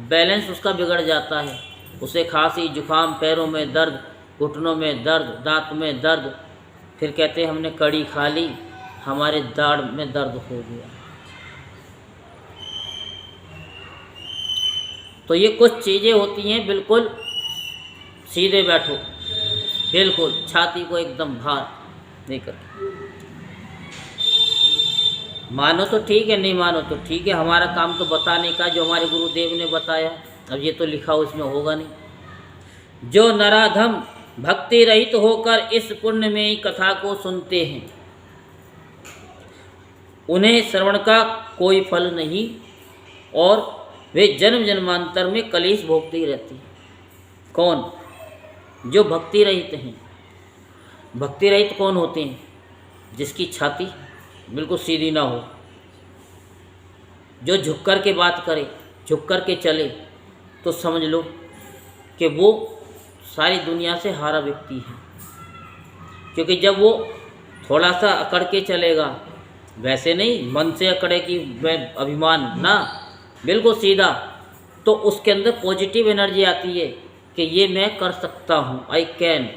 बैलेंस उसका बिगड़ जाता है। उसे खांसी जुकाम, पैरों में दर्द, घुटनों में दर्द, दांत में दर्द, फिर कहते हैं हमने कड़ी खा ली, हमारे दाढ़ में दर्द हो गया। तो ये कुछ चीज़ें होती हैं, बिल्कुल सीधे बैठो, बिल्कुल छाती को एकदम भार देकर। मानो तो ठीक है, नहीं मानो तो ठीक है, हमारा काम तो बताने का जो हमारे गुरुदेव ने बताया। अब ये तो लिखा उसमें होगा नहीं। जो नराधम भक्ति रहित होकर इस पुण्य में कथा को सुनते हैं, उन्हें श्रवण का कोई फल नहीं और वे जन्म जन्मांतर में कलेश भोगते ही रहते हैं। कौन? जो भक्ति रहित हैं। भक्ति रहित कौन होते हैं? जिसकी छाती बिल्कुल सीधी ना हो, जो झुक कर के बात करे, झुक कर के चले, तो समझ लो कि वो सारी दुनिया से हारा व्यक्ति है। क्योंकि जब वो थोड़ा सा अकड़ के चलेगा, वैसे नहीं मन से अकड़े कि मैं अभिमान ना, बिल्कुल सीधा, तो उसके अंदर पॉजिटिव एनर्जी आती है कि ये मैं कर सकता हूँ, आई कैन,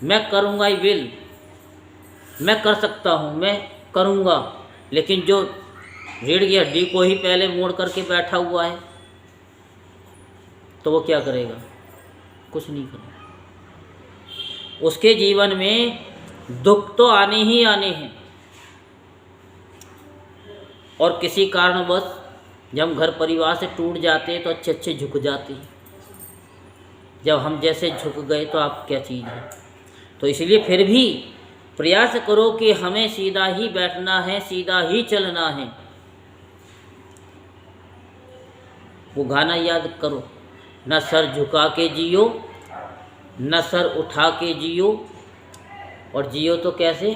मैं करूँगा, आई विल, मैं कर सकता हूँ, मैं करूँगा। लेकिन जो रीढ़ की हड्डी को ही पहले मोड़ करके बैठा हुआ है, तो वो क्या करेगा? कुछ नहीं करेगा। उसके जीवन में दुख तो आने ही आने हैं, और किसी कारणवश जब हम घर परिवार से टूट जाते हैं तो अच्छे अच्छे झुक जाते हैं। जब हम जैसे झुक गए तो आप क्या चीज़ है। तो इसलिए फिर भी प्रयास करो कि हमें सीधा ही बैठना है, सीधा ही चलना है। वो गाना याद करो, न सर झुका के जियो, न सर उठा के जियो, और जियो तो कैसे?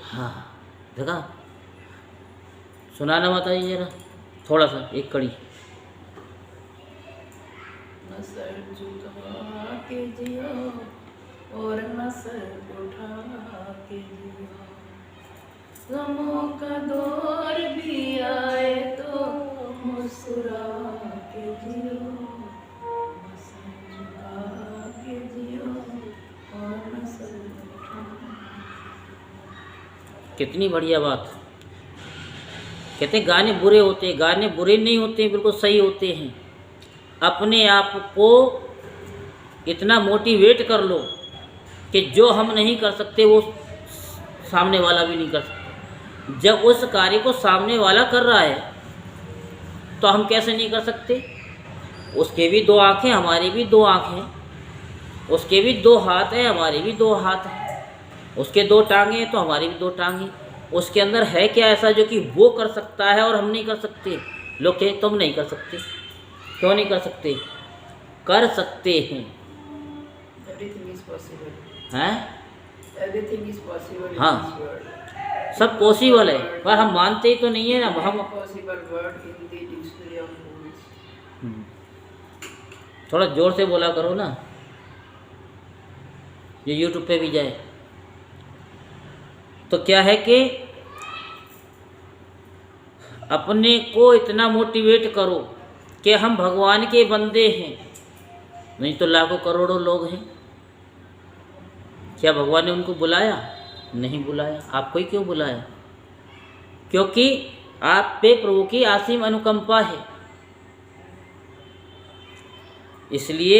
हाँ, देखा, सुनाना बताइए जरा थोड़ा सा, एक कड़ी। न सर झुका के जियो और न सर उठा के जियो, गमों का दौर भी आए तो मुस्कुरा के जियो, न सर झुका के जियो और न सर उठा। कितनी बढ़िया बात। कहते हैं गाने बुरे होते हैं, गाने बुरे नहीं होते, बिल्कुल सही होते हैं। अपने आप को इतना मोटिवेट कर लो कि जो हम नहीं कर सकते वो सामने वाला भी नहीं कर सकता। जब उस कार्य को सामने वाला कर रहा है तो हम कैसे नहीं कर सकते? उसके भी दो आँखें, हमारी भी दो आँखें, उसके भी दो हाथ हैं, हमारे भी दो हाथ हैं, उसके दो टांगें हैं तो हमारी भी दो टांगें। उसके अंदर है क्या ऐसा जो कि वो कर सकता है और हम नहीं कर सकते? लोग कहे तुम नहीं कर सकते, क्यों नहीं कर सकते? कर सकते हैं। Everything is possible. हैं? Everything is possible in हाँ, this world. सब पॉसिबल है, पर हम मानते ही तो नहीं है ना। हम Possible word in the dictionary of rules. थोड़ा जोर से बोला करो ना, ये यूट्यूब पे भी जाए। तो क्या है कि अपने को इतना मोटिवेट करो कि हम भगवान के बंदे हैं। नहीं तो लाखों करोड़ों लोग हैं, क्या भगवान ने उनको बुलाया? नहीं बुलाया। आपको ही क्यों बुलाया? क्योंकि आप पे प्रभु की असीम अनुकंपा है। इसलिए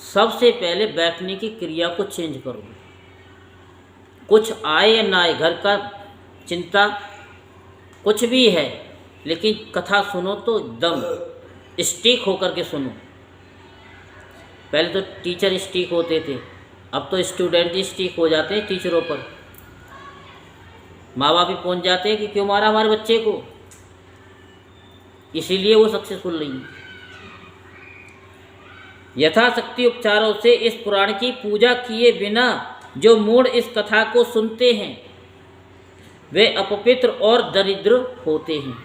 सबसे पहले बैठने की क्रिया को चेंज करो। कुछ आए या ना आए, घर का चिंता कुछ भी है, लेकिन कथा सुनो तो एकदम स्टिक होकर के सुनो। पहले तो टीचर स्टिक होते थे, अब तो स्टूडेंट ही स्टिक हो जाते हैं टीचरों पर। माँ बाप भी पहुँच जाते हैं कि क्यों मारा हमारे बच्चे को, इसीलिए वो सक्सेसफुल नहीं है। यथाशक्ति उपचारों से इस पुराण की पूजा किए बिना जो मूढ़ इस कथा को सुनते हैं वे अपवित्र और दरिद्र होते हैं।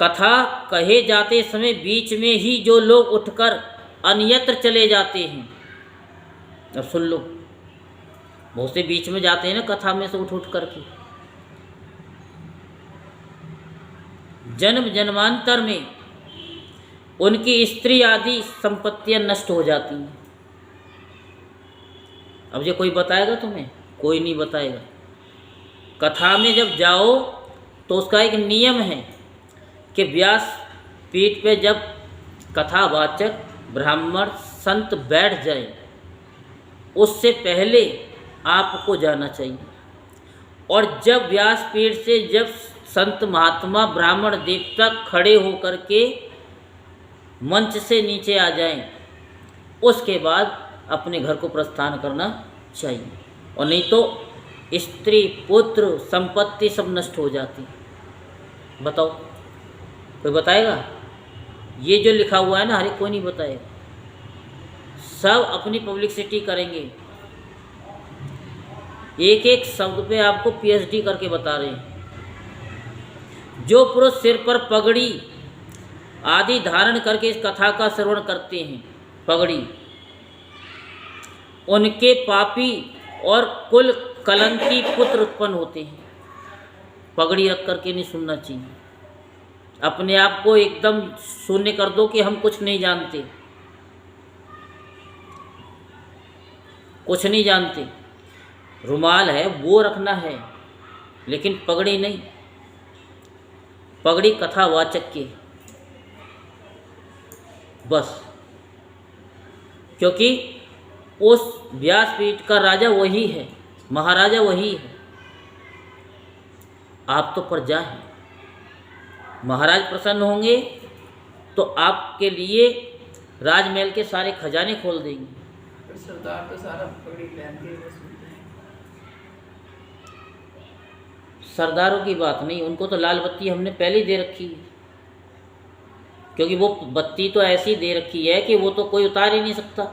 कथा कहे जाते समय बीच में ही जो लोग उठकर अन्यत्र चले जाते हैं, अब सुन लो, बहुत से बीच में जाते हैं ना कथा में से उठ करके, जन्म जन्मांतर में उनकी स्त्री आदि संपत्तियां नष्ट हो जाती हैं। अब ये कोई बताएगा तुम्हें? कोई नहीं बताएगा। कथा में जब जाओ तो उसका एक नियम है कि व्यास पीठ पे जब कथावाचक ब्राह्मण संत बैठ जाए उससे पहले आपको जाना चाहिए, और जब व्यास पीठ से जब संत महात्मा ब्राह्मण देवता खड़े होकर के मंच से नीचे आ जाएं, उसके बाद अपने घर को प्रस्थान करना चाहिए, और नहीं तो स्त्री पुत्र संपत्ति सब नष्ट हो जाती। बताओ, कोई बताएगा? ये जो लिखा हुआ है ना, हर एक कोई नहीं बताएगा, सब अपनी पब्लिसिटी करेंगे, एक एक शब्द पे आपको पीएचडी करके बता रहे हैं। जो पुरुष सिर पर पगड़ी आदि धारण करके इस कथा का श्रवण करते हैं, पगड़ी, उनके पापी और कुल कलंकी पुत्र उत्पन्न होते हैं। पगड़ी रख करके नहीं सुनना चाहिए, अपने आप को एकदम शून्य कर दो कि हम कुछ नहीं जानते, कुछ नहीं जानते। रुमाल है वो रखना है, लेकिन पगड़ी नहीं। पगड़ी कथावाचक की बस, क्योंकि उस व्यासपीठ का राजा वही है, महाराजा वही है। आप तो प्रजा हैं, महाराज प्रसन्न होंगे तो आपके लिए राजमहल के सारे खजाने खोल देंगे। पर सरदार तो सारा पगड़ी पहन के बस सुनते हैं। सरदारों की बात नहीं, उनको तो लाल बत्ती हमने पहले ही दे रखी है, क्योंकि वो बत्ती तो ऐसी दे रखी है कि वो तो कोई उतार ही नहीं सकता।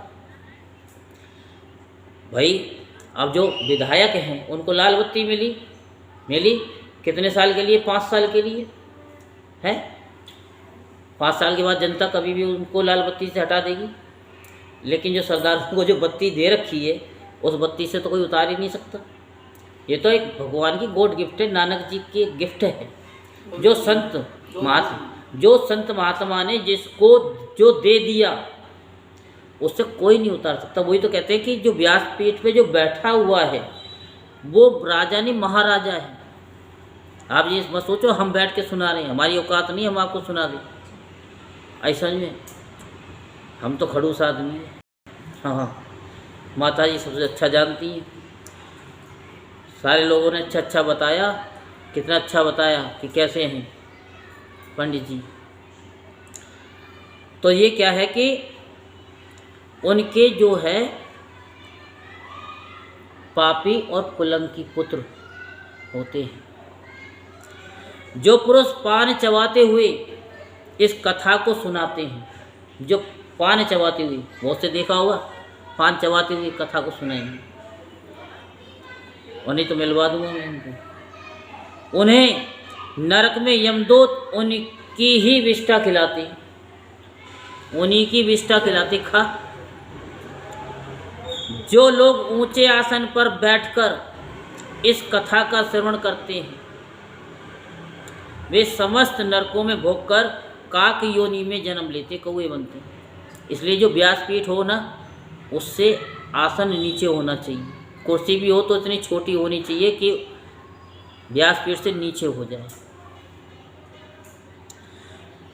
भाई अब जो विधायक हैं उनको लाल बत्ती मिली कितने साल के लिए? 5 साल के लिए है। 5 साल के बाद जनता कभी भी उनको लाल बत्ती से हटा देगी, लेकिन जो सरदारों को जो बत्ती दे रखी है उस बत्ती से तो कोई उतार ही नहीं सकता। ये तो एक भगवान की गॉड गिफ्ट है, नानक जी की गिफ्ट है, जो संत महात्मा ने जिसको जो दे दिया उससे कोई नहीं उतार सकता। वही तो कहते हैं कि जो व्यासपीठ पे जो बैठा हुआ है वो राजा नहीं, महाराजा है। आप ये मत सोचो हम बैठ के सुना रहे हैं, हमारी औकात नहीं हम आपको सुना दें, ऐसा नहीं है। हम तो खड़ूस आदमी हैं। हाँ, माता जी सबसे अच्छा जानती हैं। सारे लोगों ने अच्छा बताया, कितना अच्छा बताया कि कैसे हैं पंडित जी। तो ये क्या है कि उनके जो है पापी और कुलंकी पुत्र होते हैं। जो पुरुष पान चबाते हुए इस कथा को सुनाते हैं, जो पान चबाते हुए, बहुत से देखा होगा पान चबाते हुए कथा को सुनाएंगे, और नहीं तो मिलवा दूंगा मैं इनको। उन्हें नरक में यमदूत उनकी ही विष्ठा खिलाते, उन्हीं की विष्ठा खिलाते। खा जो लोग ऊंचे आसन पर बैठकर इस कथा का श्रवण करते हैं वे समस्त नरकों में भोगकर काक योनि में जन्म लेते, कौए बनते हैं। इसलिए जो व्यासपीठ हो ना, उससे आसन नीचे होना चाहिए। कुर्सी भी हो तो इतनी छोटी होनी चाहिए कि व्यासपीठ से नीचे हो जाए।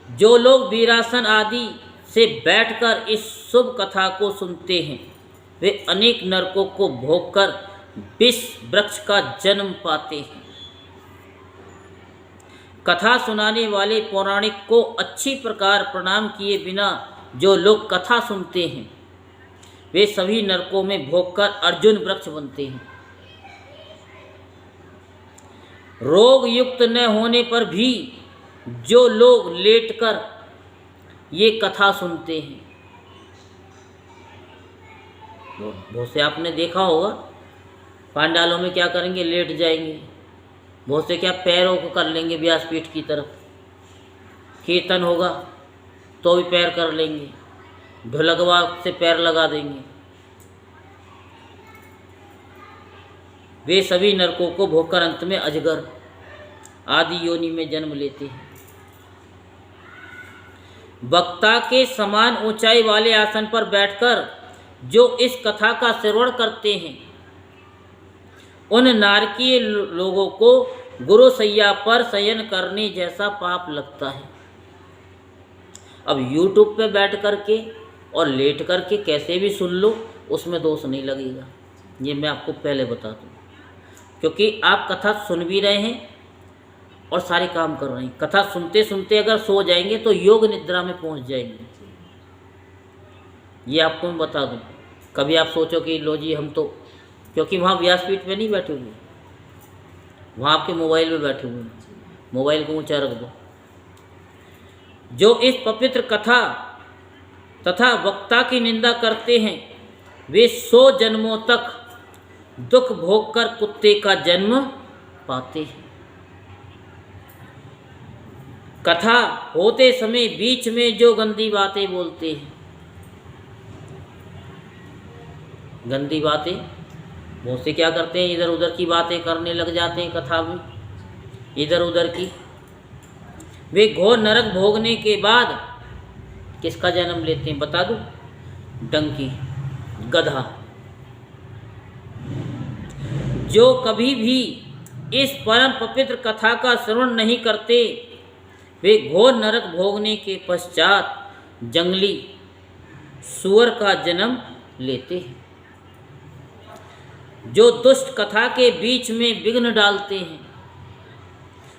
जो लोग वीरासन आदि से बैठकर इस शुभ कथा को सुनते हैं वे अनेक नरकों को भोगकर विष वृक्ष का जन्म पाते हैं। कथा सुनाने वाले पौराणिक को अच्छी प्रकार प्रणाम किए बिना जो लोग कथा सुनते हैं वे सभी नरकों में भोगकर अर्जुन वृक्ष बनते हैं। रोग युक्त न होने पर भी जो लोग लेटकर ये कथा सुनते हैं, बहुत से आपने देखा होगा पांडालों में क्या करेंगे, लेट जाएंगे। बहुत से क्या पैरों को कर लेंगे व्यासपीठ की तरफ, कीर्तन होगा तो भी पैर कर लेंगे, ढोलकवा से पैर लगा देंगे। वे सभी नरकों को भोगकर अंत में अजगर आदि योनि में जन्म लेते हैं। वक्ता के समान ऊंचाई वाले आसन पर बैठकर जो इस कथा का श्रवण करते हैं, उन नारकीय लोगों को गुरु सैया पर शयन करने जैसा पाप लगता है। अब YouTube पे बैठ करके और लेट करके कैसे भी सुन लो, उसमें दोष नहीं लगेगा, ये मैं आपको पहले बता दूँ। क्योंकि आप कथा सुन भी रहे हैं और सारे काम कर रहे हैं। कथा सुनते सुनते अगर सो जाएंगे तो योग निद्रा में पहुंच जाएंगे, ये आपको मैं बता दूं। कभी आप सोचो कि लो जी हम तो, क्योंकि वहाँ व्यासपीठ पे नहीं बैठे हुए, वहाँ आपके मोबाइल में बैठे हुए हैं, मोबाइल को ऊंचा रख दो। जो इस पवित्र कथा तथा वक्ता की निंदा करते हैं, वे 100 जन्मों तक दुख भोगकर कुत्ते का जन्म पाते हैं। कथा होते समय बीच में जो गंदी बातें बोलते हैं, गंदी बातें बहुत से क्या करते हैं, इधर उधर की बातें करने लग जाते हैं कथा में, इधर उधर की। वे घोर नरक भोगने के बाद किसका जन्म लेते हैं बता दूं? डंकी, गधा। जो कभी भी इस परम पवित्र कथा का श्रवण नहीं करते, वे घोर नरक भोगने के पश्चात जंगली सुअर का जन्म लेते हैं। जो दुष्ट कथा के बीच में विघ्न डालते हैं,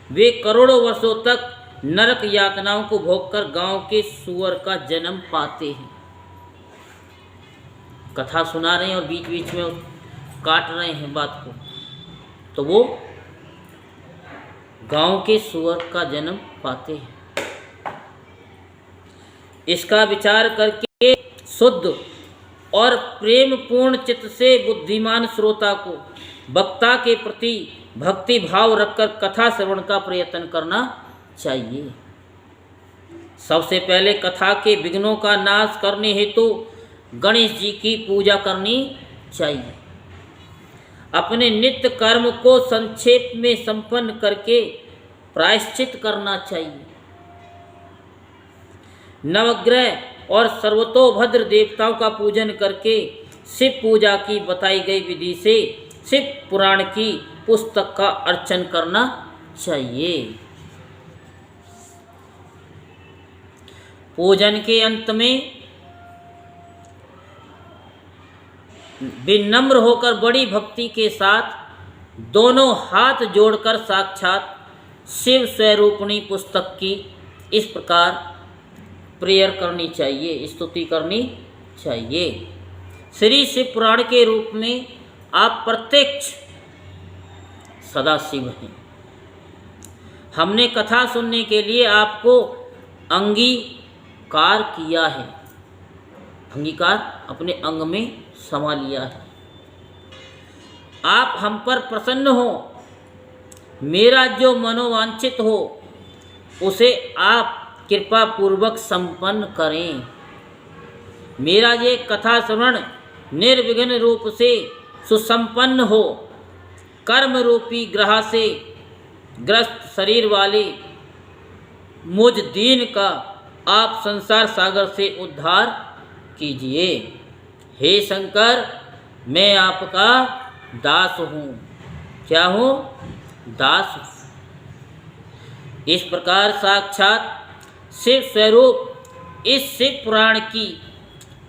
वे करोड़ों वर्षों तक नरक यातनाओं को भोगकर गांव के सुअर का जन्म पाते हैं। कथा सुना रहे हैं और बीच बीच में काट रहे हैं बात को, तो वो गांव के सुअर का जन्म पाते हैं। इसका विचार करके शुद्ध और प्रेम पूर्ण चित्त से बुद्धिमान श्रोता को वक्ता के प्रति भक्ति भाव रखकर कथा श्रवण का प्रयत्न करना चाहिए। सबसे पहले कथा के विघ्नों का नाश करने हेतु गणेश जी की पूजा करनी चाहिए। अपने नित्य कर्म को संक्षेप में संपन्न करके प्रायश्चित करना चाहिए। नवग्रह और सर्वतोभद्र देवताओं का पूजन करके शिव पूजा की बताई गई विधि से शिव पुराण की पुस्तक का अर्चन करना चाहिए। पूजन के अंत में विनम्र होकर बड़ी भक्ति के साथ दोनों हाथ जोड़कर साक्षात शिव स्वरूपणी पुस्तक की इस प्रकार प्रेयर करनी चाहिए, स्तुति करनी चाहिए। श्री शिव पुराण के रूप में आप प्रत्यक्ष सदा शिव हैं। हमने कथा सुनने के लिए आपको अंगीकार किया है, अंगीकार अपने अंग में समा लिया है। आप हम पर प्रसन्न हो, मेरा जो मनोवांछित हो उसे आप कृपा पूर्वक संपन्न करें। मेरा ये कथा श्रवण निर्विघ्न रूप से सुसंपन्न हो। कर्म रूपी ग्रह से ग्रस्त शरीर वाले मुझ दीन का आप संसार सागर से उद्धार कीजिए। हे शंकर, मैं आपका दास हूँ। क्या हूँ? दास। इस प्रकार साक्षात शिव स्वरूप इस शिव पुराण की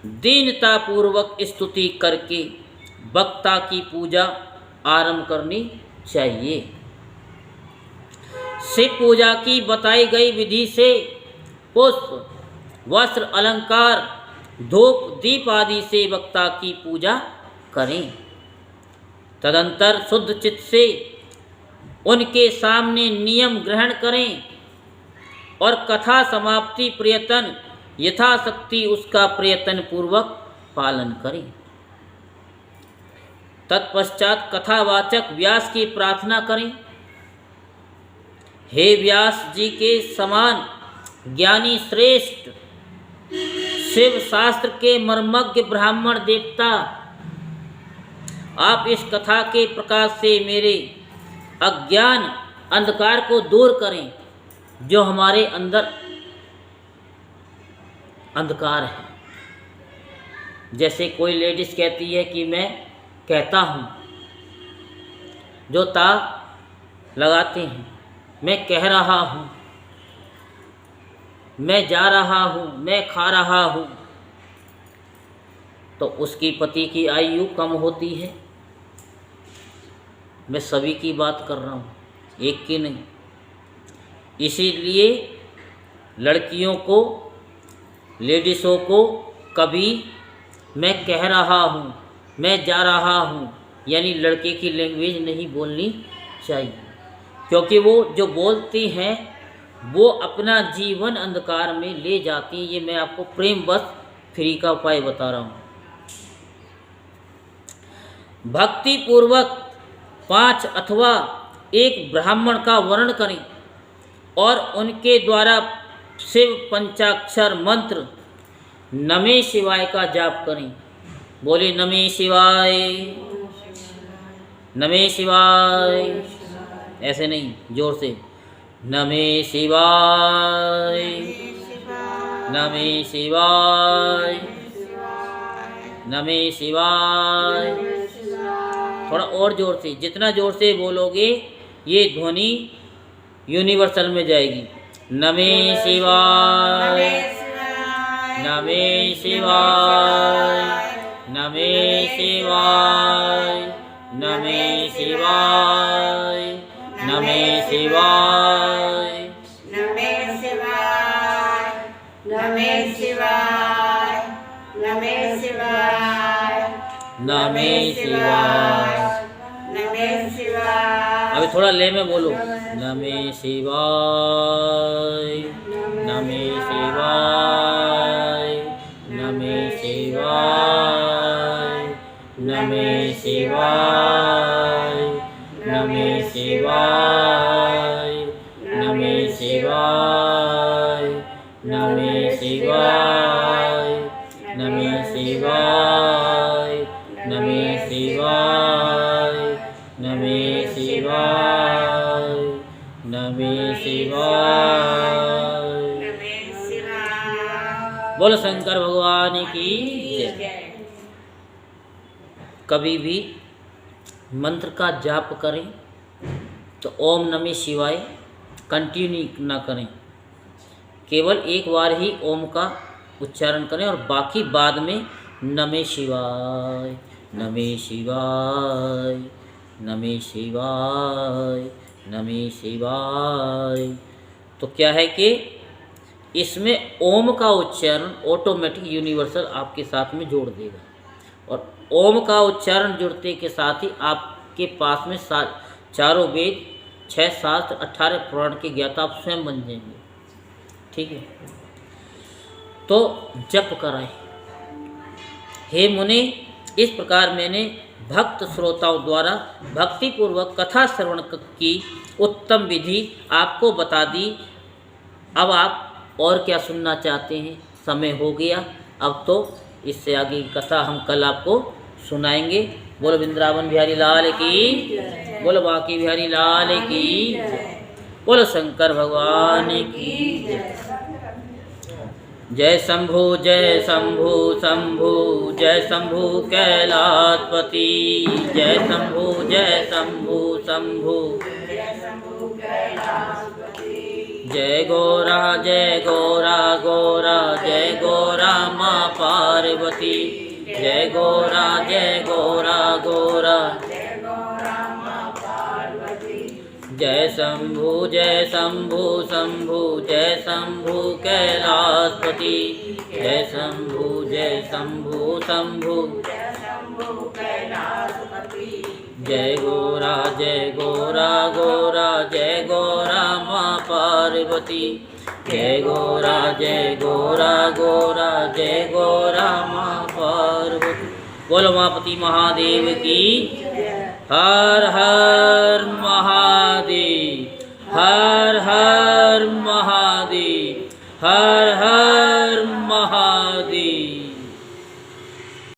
दीनता पूर्वक स्तुति करके वक्ता की पूजा आरंभ करनी चाहिए। शिव पूजा की बताई गई विधि से पुष्प, वस्त्र, अलंकार, धूप, दीप आदि से वक्ता की पूजा करें। तदंतर शुद्ध चित्त से उनके सामने नियम ग्रहण करें और कथा समाप्ति प्रयत्न यथाशक्ति उसका प्रयत्न पूर्वक पालन करें। तत्पश्चात कथावाचक व्यास की प्रार्थना करें। हे व्यास जी के समान ज्ञानी श्रेष्ठ शिव शास्त्र के मर्मज्ञ ब्राह्मण देवता, आप इस कथा के प्रकाश से मेरे अज्ञान अंधकार को दूर करें, जो हमारे अंदर अंधकार है। जैसे कोई लेडीज कहती है कि मैं कहता हूँ, जो ता लगाते हैं, मैं कह रहा हूँ, मैं जा रहा हूँ, मैं खा रहा हूँ, तो उसकी पति की आयु कम होती है। मैं सभी की बात कर रहा हूँ, एक की नहीं। इसीलिए लड़कियों को, लेडीज़ों को कभी मैं कह रहा हूँ, मैं जा रहा हूँ, यानी लड़के की लैंग्वेज नहीं बोलनी चाहिए, क्योंकि वो जो बोलती हैं वो अपना जीवन अंधकार में ले जाती हैं। ये मैं आपको प्रेम बस फ्री का उपाय बता रहा हूँ। भक्ति पूर्वक 5 अथवा 1 ब्राह्मण का वर्णन करें और उनके द्वारा शिव पंचाक्षर मंत्र नमः शिवाय का जाप करें। बोले नमः शिवाय, नमः शिवाय, ऐसे नहीं, जोर से नमः शिवाय, नमः शिवाय, नमः शिवाय। थोड़ा और जोर से, जितना जोर से बोलोगे ये ध्वनि यूनिवर्सल में जाएगी। नमः शिवाय, नमः शिवाय, नमः शिवाय, नमः शिवाय, नमः शिवाय, नमः शिवाय, नमः शिवाय, नमः शिवाय, नमः शिवाय। नमः शिवाय। अभी थोड़ा ले में बोलो। नमः शिवाय, नमः शिवाय, नमः शिवाय, नमः शिवाय, नमः शिवाय, नमः शिवाय, नमः शिवाय, नमः शिवाय, नमः शिवाय, नमः शिवाय, नमः शिवाय। बोलो शंकर भगवान की जय। कभी भी मंत्र का जाप करें तो ओम नमः शिवाय कंटिन्यू ना करें, केवल एक बार ही ओम का उच्चारण करें और बाकी बाद में नमः शिवाय, नमः शिवाय, नमः शिवाय, नमः शिवाय। तो क्या है कि इसमें ओम का उच्चारण ऑटोमेटिक यूनिवर्सल आपके साथ में जोड़ देगा, और ओम का उच्चारण जुड़ते के साथ ही आपके पास में चारों वेद, 6 शास्त्र, 18 पुराण के ज्ञाता आप स्वयं बन जाएंगे। ठीक है, तो जप कराएं। हे मुने, इस प्रकार मैंने भक्त श्रोताओं द्वारा भक्ति पूर्वक कथा श्रवण की उत्तम विधि आपको बता दी। अब आप और क्या सुनना चाहते हैं? समय हो गया, अब तो इससे आगे की कथा हम कल आपको सुनाएंगे। बोलो वृंदावन बिहारी लाल की, बोलो बांके बिहारी लाल की, बोलो शंकर भगवान की जय। शंभु जय शंभु शंभु जय शंभु कैलाशपति, जय शंभु जय शंभु शंभु जय गोरा जय गोरा गोरा जय गोरा माँ पार्वती, जय गोरा जय गोरा गोरा जय शंभु जय शंभु शंभु जय शंभु कैलाशपति, जय शंभु जय शंभु शंभु जय गोरा गोरा जय गोरा माँ पार्वती, जय गोरा गोरा जय गोरा माँ पार्वती। बोलो मापति महादेव की, हर हर महादेव, हर हर महादेव, हर हर